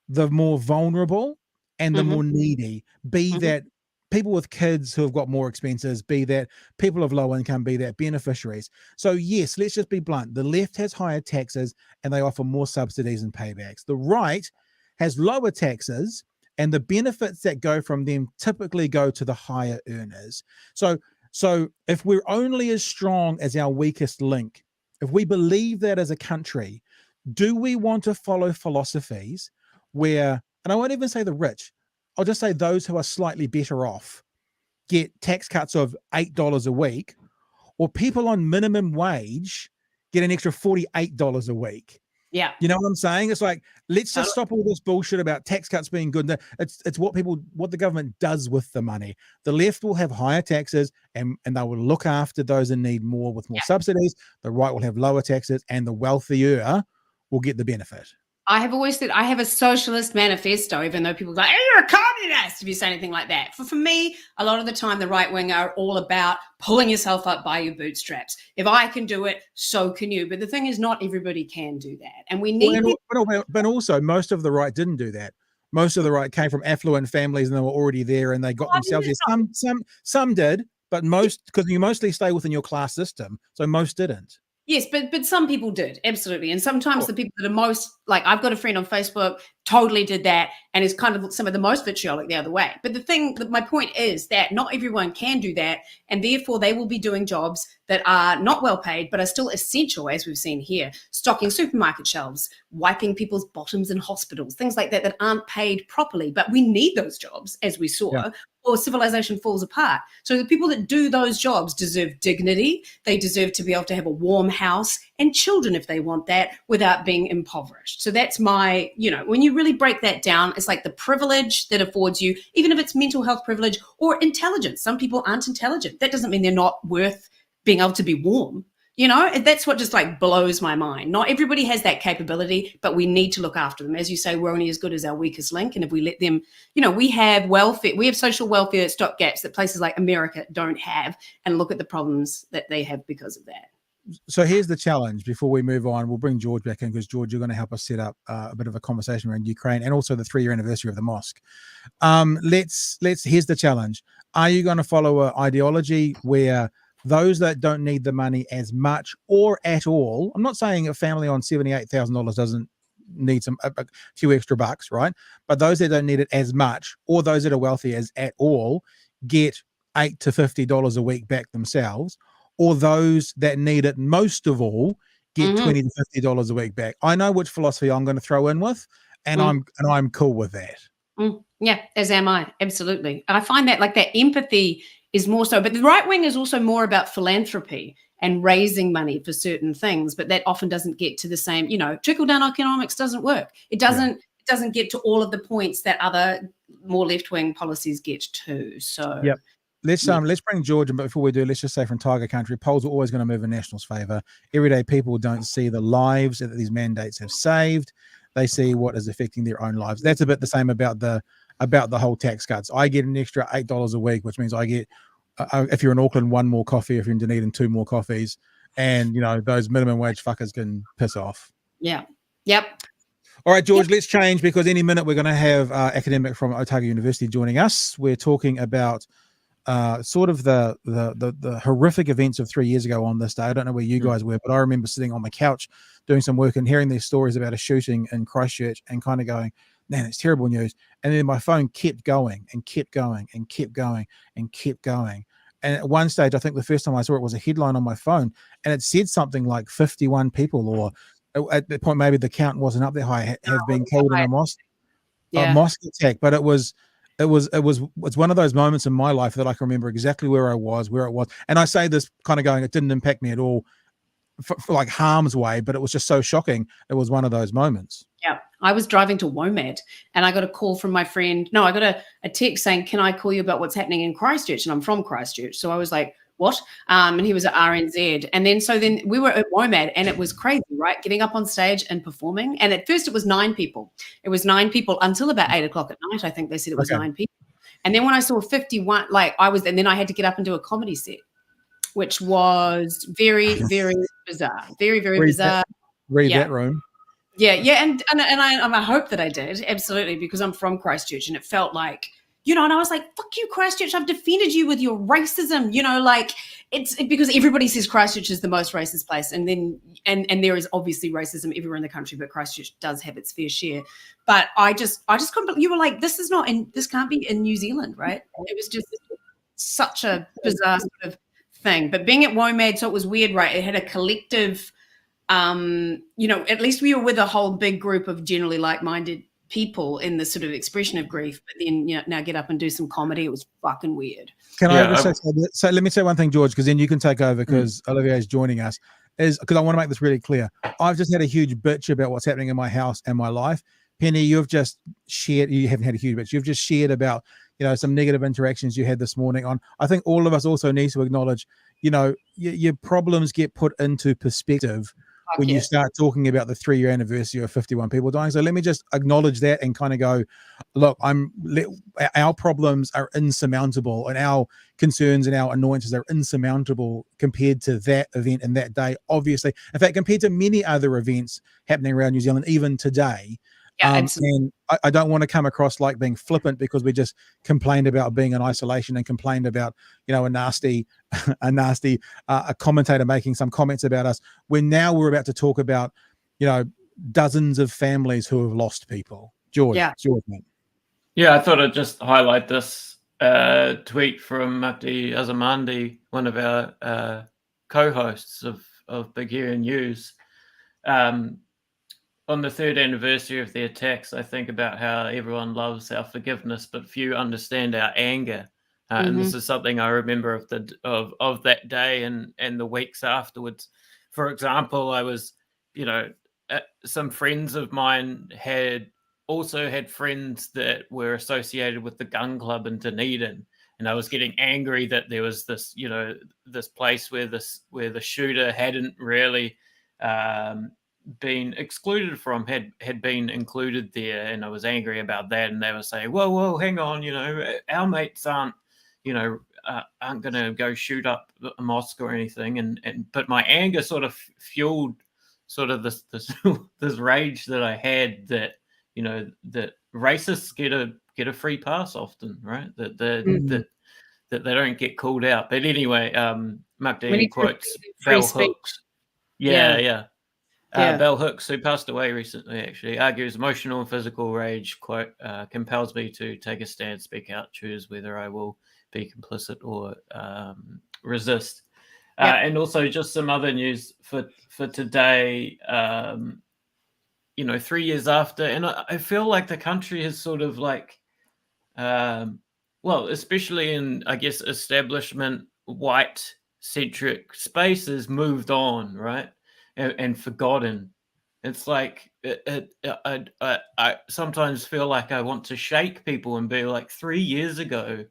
the more vulnerable and the more needy, be that people with kids who have got more expenses, be that people of low income, be that beneficiaries. So yes, let's just be blunt. The left has higher taxes and they offer more subsidies and paybacks. The right has lower taxes and the benefits that go from them typically go to the higher earners. So if we're only as strong as our weakest link, if we believe that as a country, do we want to follow philosophies where, and I won't even say the rich, I'll just say those who are slightly better off get tax cuts of $8 a week, or people on minimum wage get an extra $48 a week? Yeah. You know what I'm saying? It's like, let's just stop all this bullshit about tax cuts being good. It's what the government does with the money. The left will have higher taxes and they will look after those in need more with more subsidies. The right will have lower taxes and the wealthier will get the benefit. I have always said I have a socialist manifesto, even though people go, hey, you're a communist if you say anything like that. For me, a lot of the time, the right wing are all about pulling yourself up by your bootstraps. If I can do it, so can you. But the thing is, not everybody can do that. And we need... But also, most of the right didn't do that. Most of the right came from affluent families and they were already there and they got themselves there. Some did, but most, because you mostly stay within your class system. So most didn't. Yes, but some people did, absolutely. And sometimes the people that are most, like I've got a friend on Facebook, totally did that and is kind of some of the most vitriolic the other way. But my point is that not everyone can do that. And therefore they will be doing jobs that are not well paid, but are still essential, as we've seen here, stocking supermarket shelves, wiping people's bottoms in hospitals, things like that aren't paid properly. But we need those jobs, as we saw, or civilization falls apart. So the people that do those jobs deserve dignity. They deserve to be able to have a warm house and children if they want that without being impoverished. So that's my, when you really break that down, it's like the privilege that affords you, even if it's mental health privilege or intelligence. Some people aren't intelligent. That doesn't mean they're not worth being able to be warm. That's what just like blows my mind. Not everybody has that capability, but we need to look after them. As you say, we're only as good as our weakest link. And if we let them, we have welfare, we have social welfare stopgaps that places like America don't have, and look at the problems that they have because of that. So here's the challenge before we move on. We'll bring George back in because George, you're going to help us set up a bit of a conversation around Ukraine and also the 3-year anniversary of the mosque. Here's the challenge. Are you going to follow an ideology where those that don't need the money as much or at all, I'm not saying a family on $78,000 doesn't need a few extra bucks, right? But those that don't need it as much, or those that are wealthy as at all, get $8 to $50 a week back themselves, or those that need it most of all get $20 to $50 a week back. I know which philosophy I'm going to throw in with, and I'm cool with that. Yeah, as am I. Absolutely. I find that like that empathy is more so, but the right wing is also more about philanthropy and raising money for certain things, but that often doesn't get to the same, trickle down economics doesn't work. It doesn't get to all of the points that other more left wing policies get to. So let's bring George in, but before we do, let's just say from Tiger Country, polls are always going to move in National's favour. Everyday people don't see the lives that these mandates have saved. They see what is affecting their own lives. That's a bit the same about the whole tax cuts. I get an extra $8 a week, which means I get, if you're in Auckland, 1 more coffee. If you're in Dunedin, 2 more coffees. And, those minimum wage fuckers can piss off. Yeah. Yep. All right, George, let's change because any minute we're going to have academic from Otago University joining us. We're talking about sort of the horrific events of 3 years ago on this day. I don't know where you guys were, but I remember sitting on my couch doing some work and hearing these stories about a shooting in Christchurch and kind of going, man, it's terrible news. And then my phone kept going and kept going and kept going and kept going. And at one stage, I think the first time I saw it was a headline on my phone and it said something like 51 people, or at that point, maybe the count wasn't up that high, have been killed in a mosque attack. But it's one of those moments in my life that I can remember exactly where it was. And I say this kind of going, it didn't impact me at all for like harm's way, but it was just so shocking. It was one of those moments. Yeah. I was driving to WOMAD and I got a call from my friend. No, I got a text saying, can I call you about what's happening in Christchurch? And I'm from Christchurch. So I was like, what? And he was at RNZ. And then we were at WOMAD and it was crazy, right? Getting up on stage and performing. And at first it was 9 people. It was 9 people until about 8 o'clock at night. I think they said it was 9 people. And then when I saw 51, and then I had to get up and do a comedy set, which was very, very bizarre. Very, very bizarre. Read that room. Yeah. And I hope that I did. Absolutely. Because I'm from Christchurch and it felt like, and I was like, fuck you, Christchurch. I've defended you with your racism. It's because everybody says Christchurch is the most racist place. And then, and there is obviously racism everywhere in the country, but Christchurch does have its fair share. But I just couldn't, you were like, this can't be in New Zealand, right? It was just such a bizarre sort of thing. But being at WOMAD, so it was weird, right? It had a collective, at least we were with a whole big group of generally like-minded people in the sort of expression of grief, but then now get up and do some comedy. It was fucking weird. Can I just say, so let me say one thing, George, because then you can take over because Olivier is joining us. is because I want to make this really clear. I've just had a huge bitch about what's happening in my house and my life. Penny, you've just shared, you haven't had a huge bitch, you've just shared about, some negative interactions you had this morning on. I think all of us also need to acknowledge, your problems get put into perspective when you start talking about the 3-year anniversary of 51 people dying. So let me just acknowledge that and kind of go, look, our problems are insurmountable, and our concerns and our annoyances are insurmountable compared to that event and that day, obviously. In fact, compared to many other events happening around New Zealand, even today. And I don't want to come across like being flippant because we just complained about being in isolation and complained about, a nasty a commentator making some comments about us. When now we're about to talk about, dozens of families who have lost people. George, mate. Yeah, I thought I'd just highlight this tweet from Mati Azamandi, one of our co-hosts of Big Hair News. On the 3rd anniversary of the attacks, I think about how everyone loves our forgiveness, but few understand our anger. And this is something I remember of that day and the weeks afterwards. For example, I was, some friends of mine had friends that were associated with the gun club in Dunedin, and I was getting angry that there was this, this place where the shooter hadn't really been excluded from had been included there, and I was angry about that. And they were saying, whoa, hang on, our mates aren't going to go shoot up a mosque or anything. But my anger sort of fueled sort of this this rage that I had that that racists get a free pass often, right? That they don't get called out. But anyway, Mark Dean quotes Bell Hooks. Yeah. Bell Hooks, who passed away recently, actually argues emotional and physical rage, quote, compels me to take a stand, speak out, choose whether I will be complicit or resist. And also just some other news for today, 3 years after. And I feel like the country has sort of like, especially in, I guess, establishment, white-centric spaces, moved on, right? And forgotten. It's like I sometimes feel like I want to shake people and be like, 3 years ago,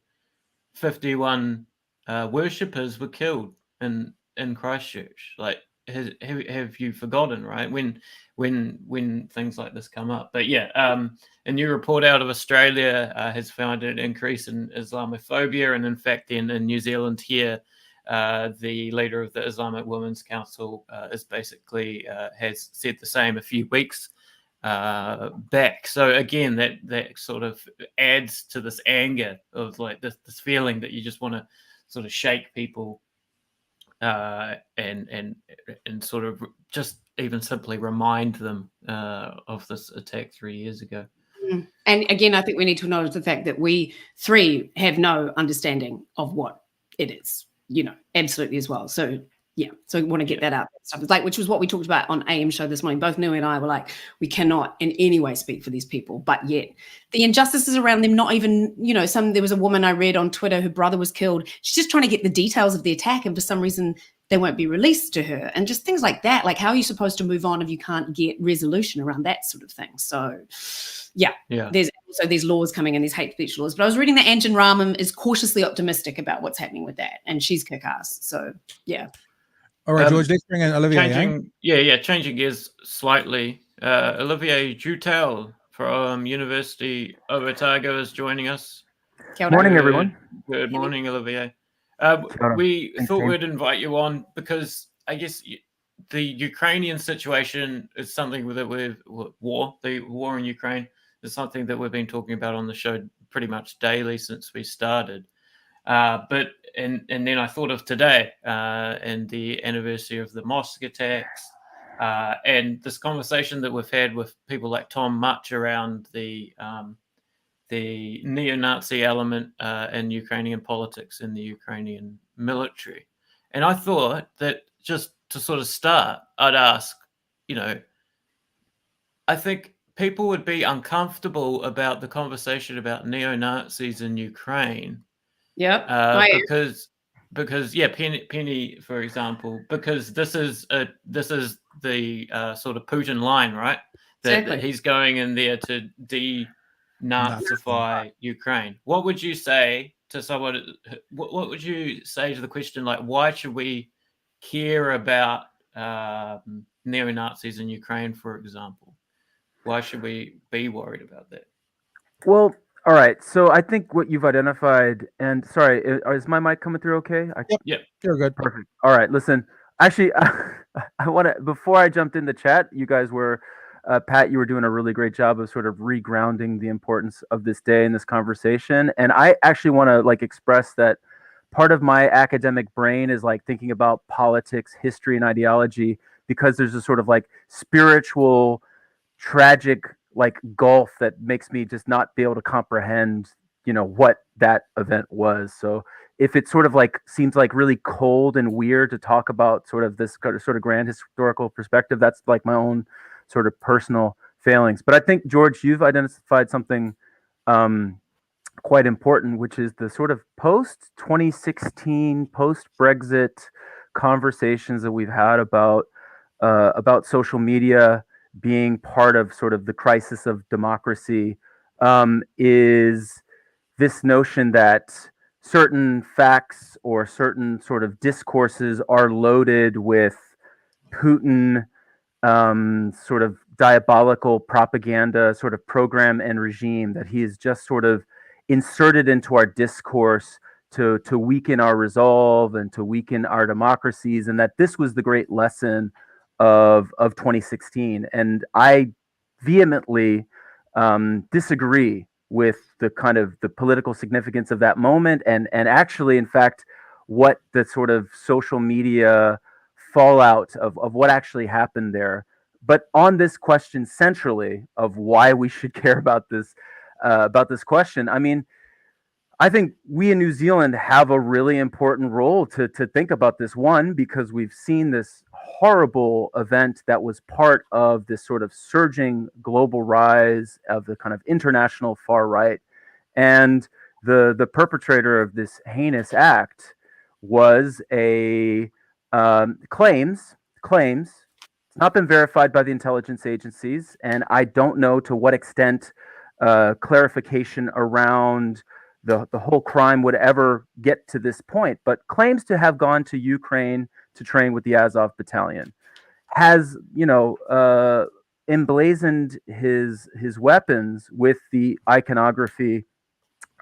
51 worshippers were killed in Christchurch. Like, have you forgotten, right? When things like this come up. But a new report out of Australia has found an increase in Islamophobia, and in fact, in New Zealand here, the leader of the Islamic Women's Council is basically has said the same a few weeks back. So again, that sort of adds to this anger of like this feeling that you just want to sort of shake people and sort of just even simply remind them of this attack 3 years ago. And again, I think we need to acknowledge the fact that we three have no understanding of what it is, absolutely as well. So so we want to get that out. Stuff like, which was what we talked about on AM show this morning. Both Nui and I were like, we cannot in any way speak for these people, but yet the injustices around them, not even, there was a woman I read on Twitter, her brother was killed. She's just trying to get the details of the attack, and for some reason they won't be released to her, and just things like that. Like, how are you supposed to move on if you can't get resolution around that sort of thing? So there's also these laws coming in, these hate speech laws. But I was reading that Anjan Rahman is cautiously optimistic about what's happening with that, and she's kick-ass. So All right, George, let's bring in Olivier. Changing gears slightly. Olivier Jutel from University of Otago is joining us. Morning, everyone. Good morning, Olivier. We thought we'd invite you on because I guess the Ukrainian situation is something that the war in Ukraine is something that we've been talking about on the show pretty much daily since we started. But then I thought of today and the anniversary of the mosque attacks and this conversation that we've had with people like Tom Much around the neo-Nazi element in Ukrainian politics and the Ukrainian military. And I thought that just to sort of start, I'd ask, I think people would be uncomfortable about the conversation about neo-Nazis in Ukraine. Because because Penny, for example, because this is the sort of Putin line, right? That Exactly. he's going in there to denazify Ukraine. What would you say to someone? What would you say to the question like, why should we care about neo-Nazis in Ukraine, for example? Why should we be worried about that? Well, all right. So I think what you've identified, and sorry, is my mic coming through okay? Yep. You're good. Perfect. All right. Listen, actually, I want to, before I jumped in the chat, you guys were, Pat, you were doing a really great job of sort of regrounding the importance of this day and this conversation. And I actually want to like express that part of my academic brain is like thinking about politics, history, and ideology, because there's a sort of like spiritual, tragic like gulf that makes me just not be able to comprehend, you know, what that event was. So if it sort of like seems like really cold and weird to talk about sort of this sort of grand historical perspective, that's like my own sort of personal failings. But I think, George, you've identified something quite important, which is the sort of post 2016, post Brexit conversations that we've had about social media being part of sort of the crisis of democracy, is this notion that certain facts or certain sort of discourses are loaded with Putin sort of diabolical propaganda sort of program and regime that he is just sort of inserted into our discourse to weaken our resolve and to weaken our democracies, and that this was the great lesson of 2016. And I vehemently disagree with the kind of the political significance of that moment, and actually, in fact, what the sort of social media fallout of what actually happened there. But on this question centrally of why we should care about this question, I mean, I think we in New Zealand have a really important role to think about this. One, because we've seen this horrible event that was part of this sort of surging global rise of the kind of international far right. And the perpetrator of this heinous act was a claims. It's not been verified by the intelligence agencies, and I don't know to what extent clarification around the whole crime would ever get to this point, but claims to have gone to Ukraine to train with the Azov battalion, has, you know, emblazoned his weapons with the iconography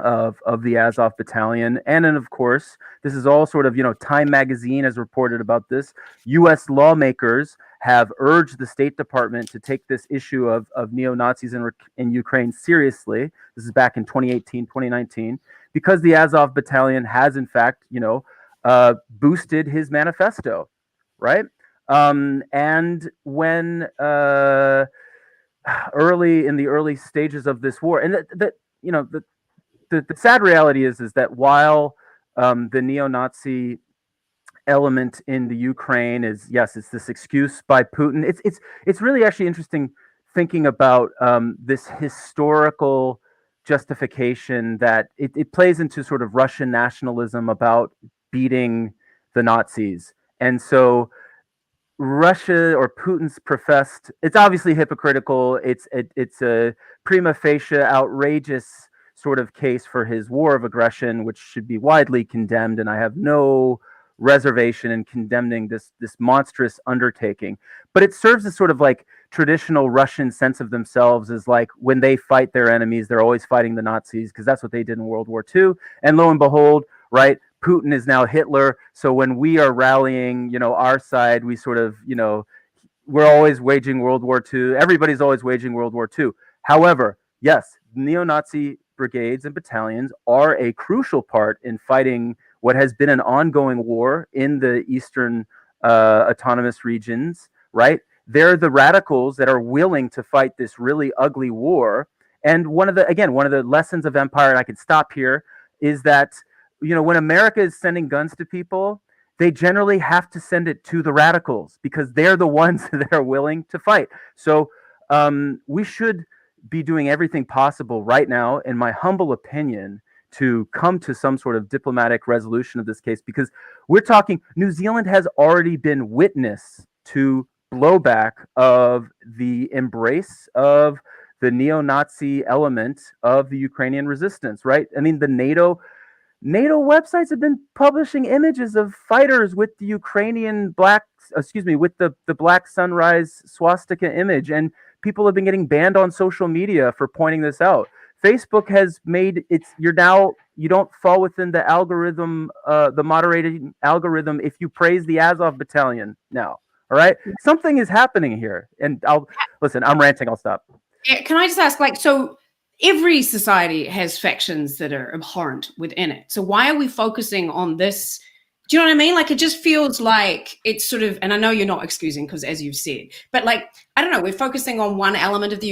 of the Azov battalion. And then, of course, this is all sort of, you know, Time magazine has reported about this. U.S. lawmakers have urged the State Department to take this issue of neo-Nazis in Ukraine seriously. This is back in 2018, 2019, because the Azov battalion has, in fact, you know, boosted his manifesto, right? And when early in the early stages of this war, and that you know, the sad reality is that while the neo-Nazi element in the Ukraine is, yes, it's this excuse by Putin. It's really actually interesting thinking about this historical justification that it plays into sort of Russian nationalism about beating the Nazis. And so Russia or Putin's professed, it's obviously hypocritical. It's a prima facie outrageous sort of case for his war of aggression, which should be widely condemned. And I have no reservation in condemning this monstrous undertaking. But it serves as sort of like traditional Russian sense of themselves as like when they fight their enemies, they're always fighting the Nazis because that's what they did in World War II. And lo and behold, right, Putin is now Hitler. So when we are rallying, you know, our side, we sort of, you know, we're always waging World War II. Everybody's always waging World War II. However, yes, neo-Nazi brigades and battalions are a crucial part in fighting what has been an ongoing war in the Eastern autonomous regions, right? They're the radicals that are willing to fight this really ugly war. And one of the lessons of empire, and I can stop here, is that, you know, when America is sending guns to people, they generally have to send it to the radicals because they're the ones that are willing to fight. So we should be doing everything possible right now, in my humble opinion, to come to some sort of diplomatic resolution of this case, because we're talking New Zealand has already been witness to blowback of the embrace of the neo-Nazi element of the Ukrainian resistance, right? I mean, the NATO websites have been publishing images of fighters with the Ukrainian with the Black Sunrise swastika image, and people have been getting banned on social media for pointing this out. Facebook has made you don't fall within the algorithm, the moderated algorithm if you praise the Azov battalion now. All right, something is happening here, and I'm ranting. I'll stop. Yeah, can I just ask, so every society has factions that are abhorrent within it. So why are we focusing on this? Do you know what I mean? It just feels like it's sort of, and I know you're not excusing because as you've said, but I don't know, we're focusing on one element of the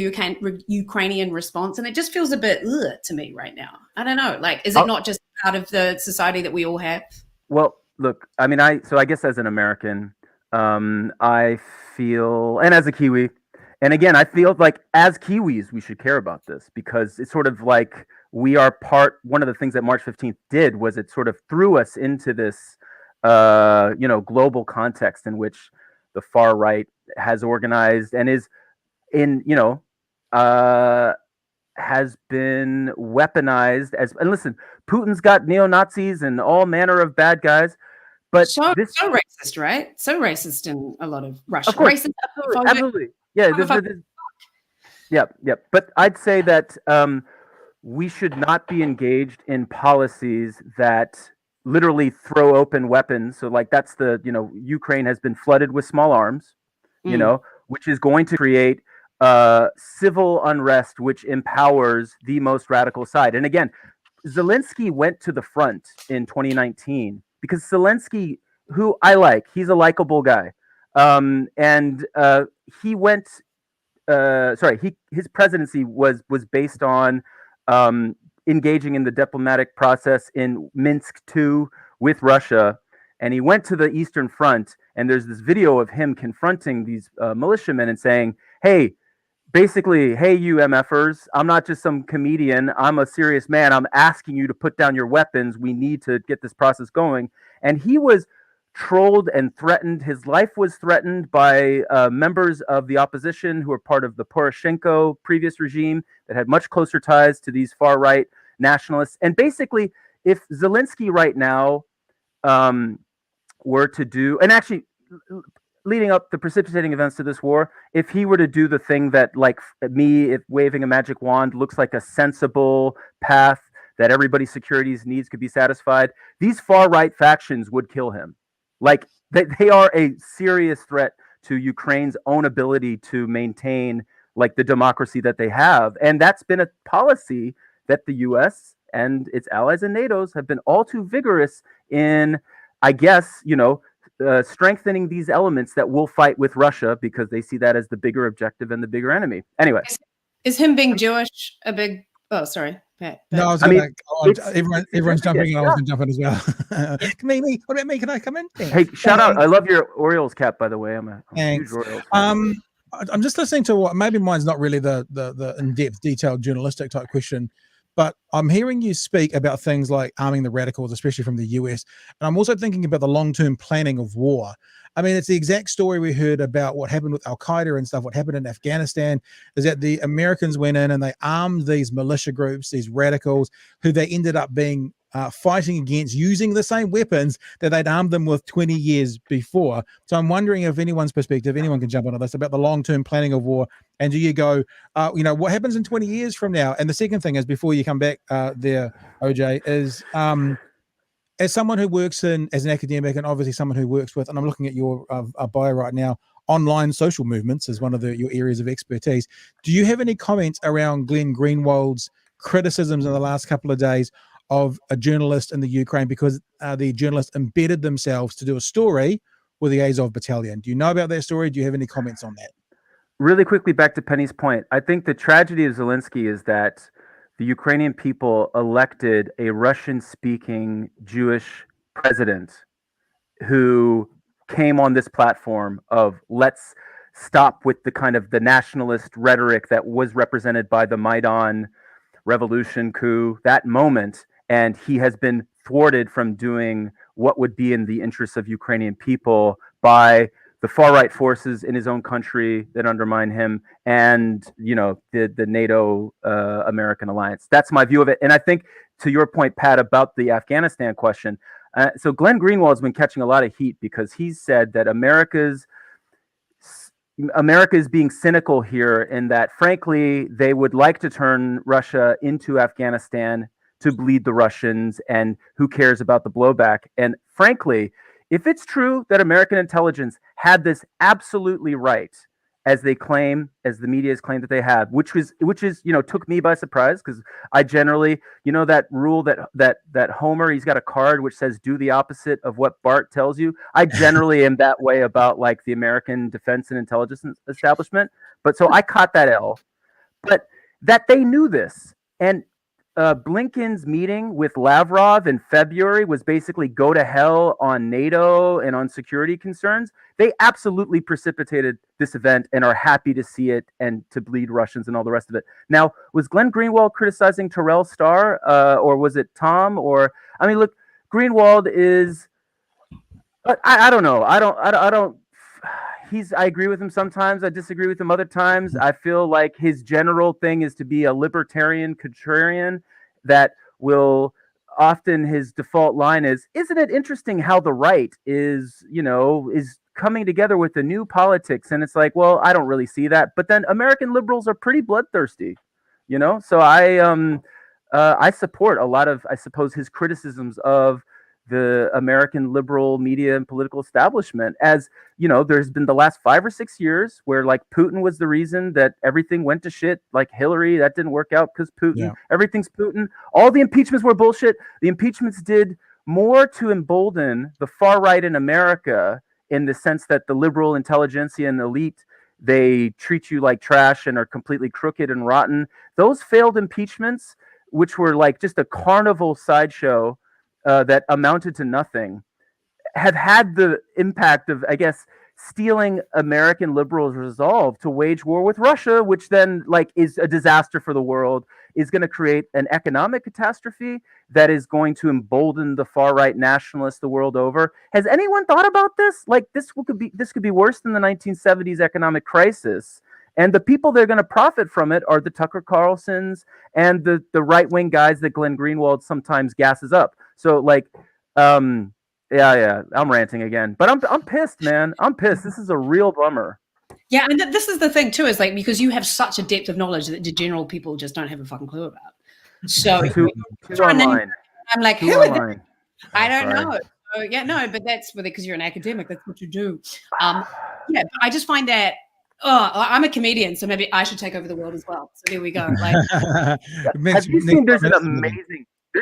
Ukrainian response, and it just feels a bit to me right now. I don't know. Is it not just part of the society that we all have? Well, look, I mean, I guess as an American, I feel, and as a Kiwi, and again, I feel like as Kiwis, we should care about this because it's sort of like we are one of the things that March 15th did was it sort of threw us into this, global context in which the far right has organized and is has been weaponized and listen, Putin's got neo-Nazis and all manner of bad guys, but so racist, right? So racist in a lot of Russia. Of course, racist, absolutely. Yeah. Yep. But I'd say that we should not be engaged in policies that literally throw open weapons. So that's Ukraine has been flooded with small arms, which is going to create civil unrest, which empowers the most radical side. And again, Zelensky went to the front in 2019 because Zelensky, who I like, he's a likable guy. He went, his presidency was based on engaging in the diplomatic process in Minsk II with Russia. And he went to the Eastern Front, and there's this video of him confronting these militiamen and saying, hey, you MFers, I'm not just some comedian. I'm a serious man. I'm asking you to put down your weapons. We need to get this process going. And he was trolled and threatened. His life was threatened by members of the opposition who were part of the Poroshenko previous regime that had much closer ties to these far right nationalists. And basically, if Zelensky right now were to do, and actually leading up the precipitating events to this war, if he were to do the thing that, if waving a magic wand looks like a sensible path that everybody's securities needs could be satisfied, these far right factions would kill him. They are a serious threat to Ukraine's own ability to maintain the democracy that they have. And that's been a policy that the US and its allies and NATO's have been all too vigorous in, I guess, strengthening these elements that will fight with Russia because they see that as the bigger objective and the bigger enemy. Anyway. Is him being Jewish a big, sorry. Pat. No, everyone's jumping in. I was going to jump in as well. Me. What about me? Can I come in? Thanks. Hey, shout out! I love your Orioles cap, by the way. I'm a huge Orioles fan. I'm just listening to what maybe mine's not really the in-depth, detailed journalistic type question, but I'm hearing you speak about things like arming the radicals, especially from the US, and I'm also thinking about the long-term planning of war. I mean, it's the exact story we heard about what happened with Al-Qaeda and stuff. What happened in Afghanistan is that the Americans went in and they armed these militia groups, these radicals, who they ended up being fighting against using the same weapons that they'd armed them with 20 years before. So I'm wondering if anyone's perspective, anyone can jump onto this, about the long-term planning of war. And do you go, what happens in 20 years from now? And the second thing is, before you come back there, OJ, is as someone who works as an academic and obviously someone who works with, and I'm looking at your bio right now, online social movements is one of your areas of expertise. Do you have any comments around Glenn Greenwald's criticisms in the last couple of days of a journalist in the Ukraine because the journalist embedded themselves to do a story with the Azov battalion? Do you know about that story? Do you have any comments on that? Really quickly, back to Penny's point. I think the tragedy of Zelensky is that the Ukrainian people elected a Russian-speaking Jewish president who came on this platform of let's stop with the kind of the nationalist rhetoric that was represented by the Maidan revolution coup, that moment, and he has been thwarted from doing what would be in the interests of Ukrainian people by the far right forces in his own country that undermine him, and the NATO American alliance. That's my view of it. And I think, to your point, Pat, about the Afghanistan question, so Glenn Greenwald has been catching a lot of heat because he's said that America is being cynical here, in that, frankly, they would like to turn Russia into Afghanistan to bleed the Russians, and who cares about the blowback? And frankly, if it's true that American intelligence had this absolutely right, as they claim, as the media has claimed that they have, which is took me by surprise, because I generally, that rule that Homer, he's got a card which says do the opposite of what Bart tells you. I generally am that way about like the American defense and intelligence establishment. But so I caught that L, but that they knew this. And Blinken's meeting with Lavrov in February was basically go to hell on NATO and on security concerns. They absolutely precipitated this event and are happy to see it and to bleed Russians and all the rest of it. Now, was Glenn Greenwald criticizing Terrell Starr, or was it Tom? Or, I mean, look, Greenwald is, I don't know. I don't. I agree with him sometimes. I disagree with him other times. I feel like his general thing is to be a libertarian contrarian that will often, his default line is, isn't it interesting how the right is coming together with the new politics? And it's like, well, I don't really see that. But then American liberals are pretty bloodthirsty, So I support a lot of, I suppose, his criticisms of the American liberal media and political establishment. As there's been the last 5 or 6 years where like Putin was the reason that everything went to shit. Like Hillary, that didn't work out because Putin. Everything's Putin. All the impeachments were bullshit. The impeachments did more to embolden the far right in America, in the sense that the liberal intelligentsia and elite, they treat you like trash and are completely crooked and rotten. Those failed impeachments, which were like just a carnival sideshow, that amounted to nothing, have had the impact of, I guess, stealing American liberals' resolve to wage war with Russia, which then is a disaster for the world, is going to create an economic catastrophe that is going to embolden the far-right nationalists the world over. Has anyone thought about this? This could be worse than the 1970s economic crisis. And the people that are going to profit from it are the Tucker Carlsons and the right-wing guys that Glenn Greenwald sometimes gasses up. So I'm ranting again, but I'm pissed, man. I'm pissed. This is a real bummer. Yeah, and this is the thing too, is because you have such a depth of knowledge that the general people just don't have a fucking clue about. So too online. I'm like, too who are online. they? I don't know. So, yeah, no, but that's because you're an academic. That's what you do. But I just find that. Oh, I'm a comedian, so maybe I should take over the world as well. So there we go. Have you seen? There's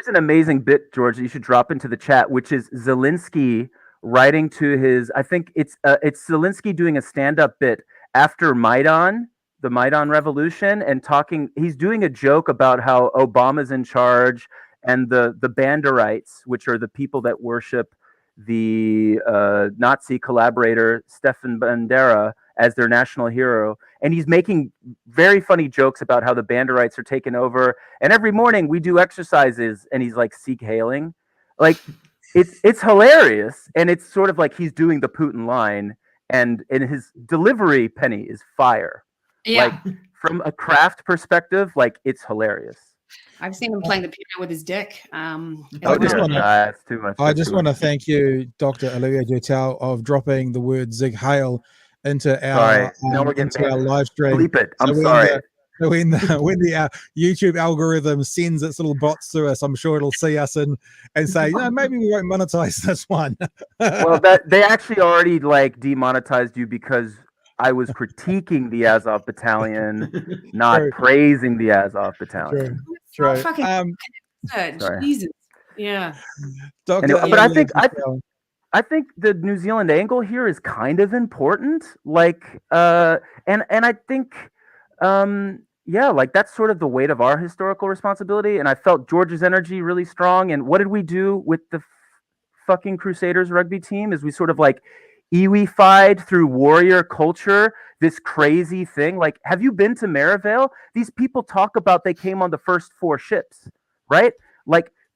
an amazing bit, George, that you should drop into the chat, which is Zelensky writing to his. I think it's Zelensky doing a stand-up bit after Maidan, the Maidan Revolution, and talking. He's doing a joke about how Obama's in charge, and the Banderites, which are the people that worship the Nazi collaborator Stefan Bandera as their national hero, and he's making very funny jokes about how the Banderites are taken over, and every morning we do exercises, and he's like Sieg hailing, it's hilarious, and it's sort of like he's doing the Putin line, and his delivery, Penny, is fire. From a craft perspective, it's hilarious. I've seen him playing the piano with his dick. That's too much. I just want to thank you, Dr. Olivia Jutel, of dropping the word Zig Heil into our live stream. Bleep it. I'm sorry. When the YouTube algorithm sends its little bots through us, I'm sure it'll see us and say, maybe we won't monetize this one. Well, they actually already demonetized you because I was critiquing the Azov Battalion, not praising the Azov Battalion. True. Jesus. Yeah. Anyway, but I think the New Zealand angle here is kind of important. And I think that's sort of the weight of our historical responsibility. And I felt George's energy really strong. And what did we do with the fucking Crusaders rugby team? Is we sort of Iwi-fied through warrior culture, this crazy thing. Have you been to Maryvale? These people talk about they came on the first 4 ships, right?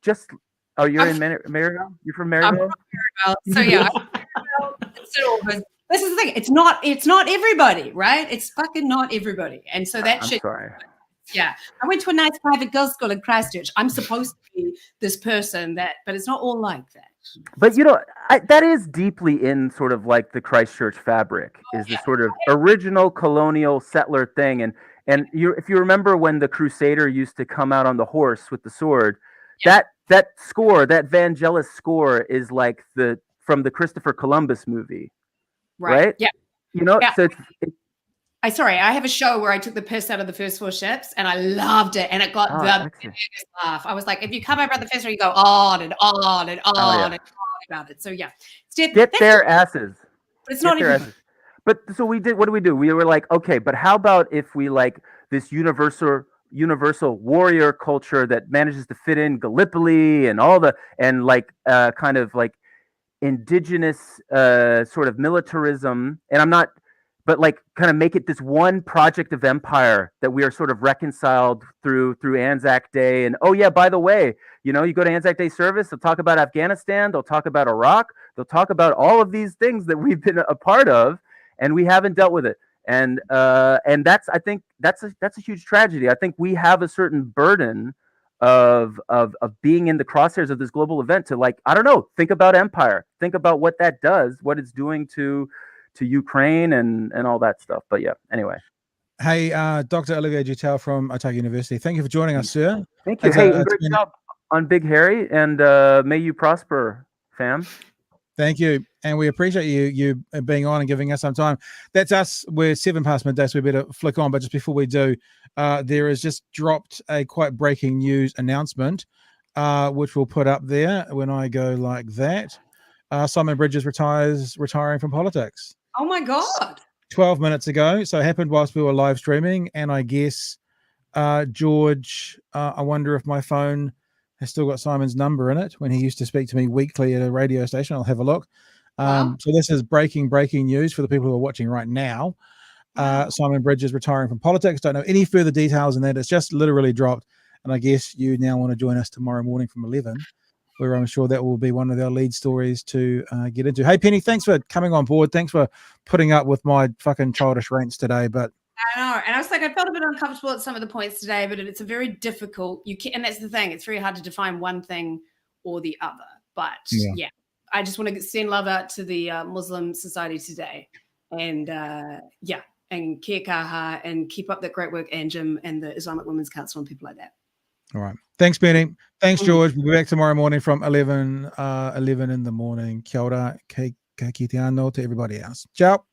just you're I'm in Maryville? You're from I'm Maryville? from Maryville. So yeah, this is the thing. It's not everybody, right? It's fucking not everybody. And so that I'm shit. sorry. Yeah, I went to a nice private girls' school in Christchurch. I'm supposed to be this person but it's not all like that. But that is deeply in sort of like the Christchurch fabric, is the sort of original colonial settler thing. And if you remember when the Crusader used to come out on the horse with the sword, that score, that Vangelis score, is like from the Christopher Columbus movie, right? Yeah. So I have a show where I took the piss out of the first 4 ships, and I loved it, and it got the biggest laugh. I was like, if you come over the first one, you go on and on and on and on about it. So yeah, get their asses. But it's not even. But so we did. What do? We were like, okay, but how about if we like this universal warrior culture that manages to fit in Gallipoli and all kind of like indigenous sort of militarism, and I'm not. But like kind of make it this one project of empire that we are sort of reconciled through Anzac Day. And oh yeah, by the way, you go to Anzac Day service, they'll talk about Afghanistan, they'll talk about Iraq, they'll talk about all of these things that we've been a part of, and we haven't dealt with it. And I think that's a huge tragedy. I think we have a certain burden of being in the crosshairs of this global event to, like, I don't know, think about empire, think about what that does, what it's doing to Ukraine and all that stuff. But yeah, anyway. Hey, Dr. Olivier Dutel from Otago University. Thank you for joining us, sir. Thank you. Hey, great job on Big Harry, and may you prosper, fam. Thank you. And we appreciate you being on and giving us some time. That's us. We're 7 past midday, so we better flick on. But just before we do, there is just dropped a quite breaking news announcement, which we'll put up there when I go like that. Simon Bridges retiring from politics. Oh my God. 12 minutes ago. So it happened whilst we were live streaming. And I guess, George, I wonder if my phone has still got Simon's number in it when he used to speak to me weekly at a radio station. I'll have a look. So this is breaking news for the people who are watching right now. Simon Bridges retiring from politics. Don't know any further details in that. It's just literally dropped. And I guess you now want to join us tomorrow morning from 11. Where I'm sure that will be one of our lead stories to get into. Hey, Penny, thanks for coming on board. Thanks for putting up with my fucking childish rants today. But I know, and I was like, I felt a bit uncomfortable at some of the points today, but it's a very difficult. And that's the thing; it's very hard to define one thing or the other. But yeah I just want to send love out to the Muslim society today, and and kia kaha, and keep up that great work, Anjum, and the Islamic Women's Council and people like that. All right. Thanks, Penny. Thanks, George. We'll be back tomorrow morning from 11 in the morning. Kia ora, kei te ano to everybody else. Ciao.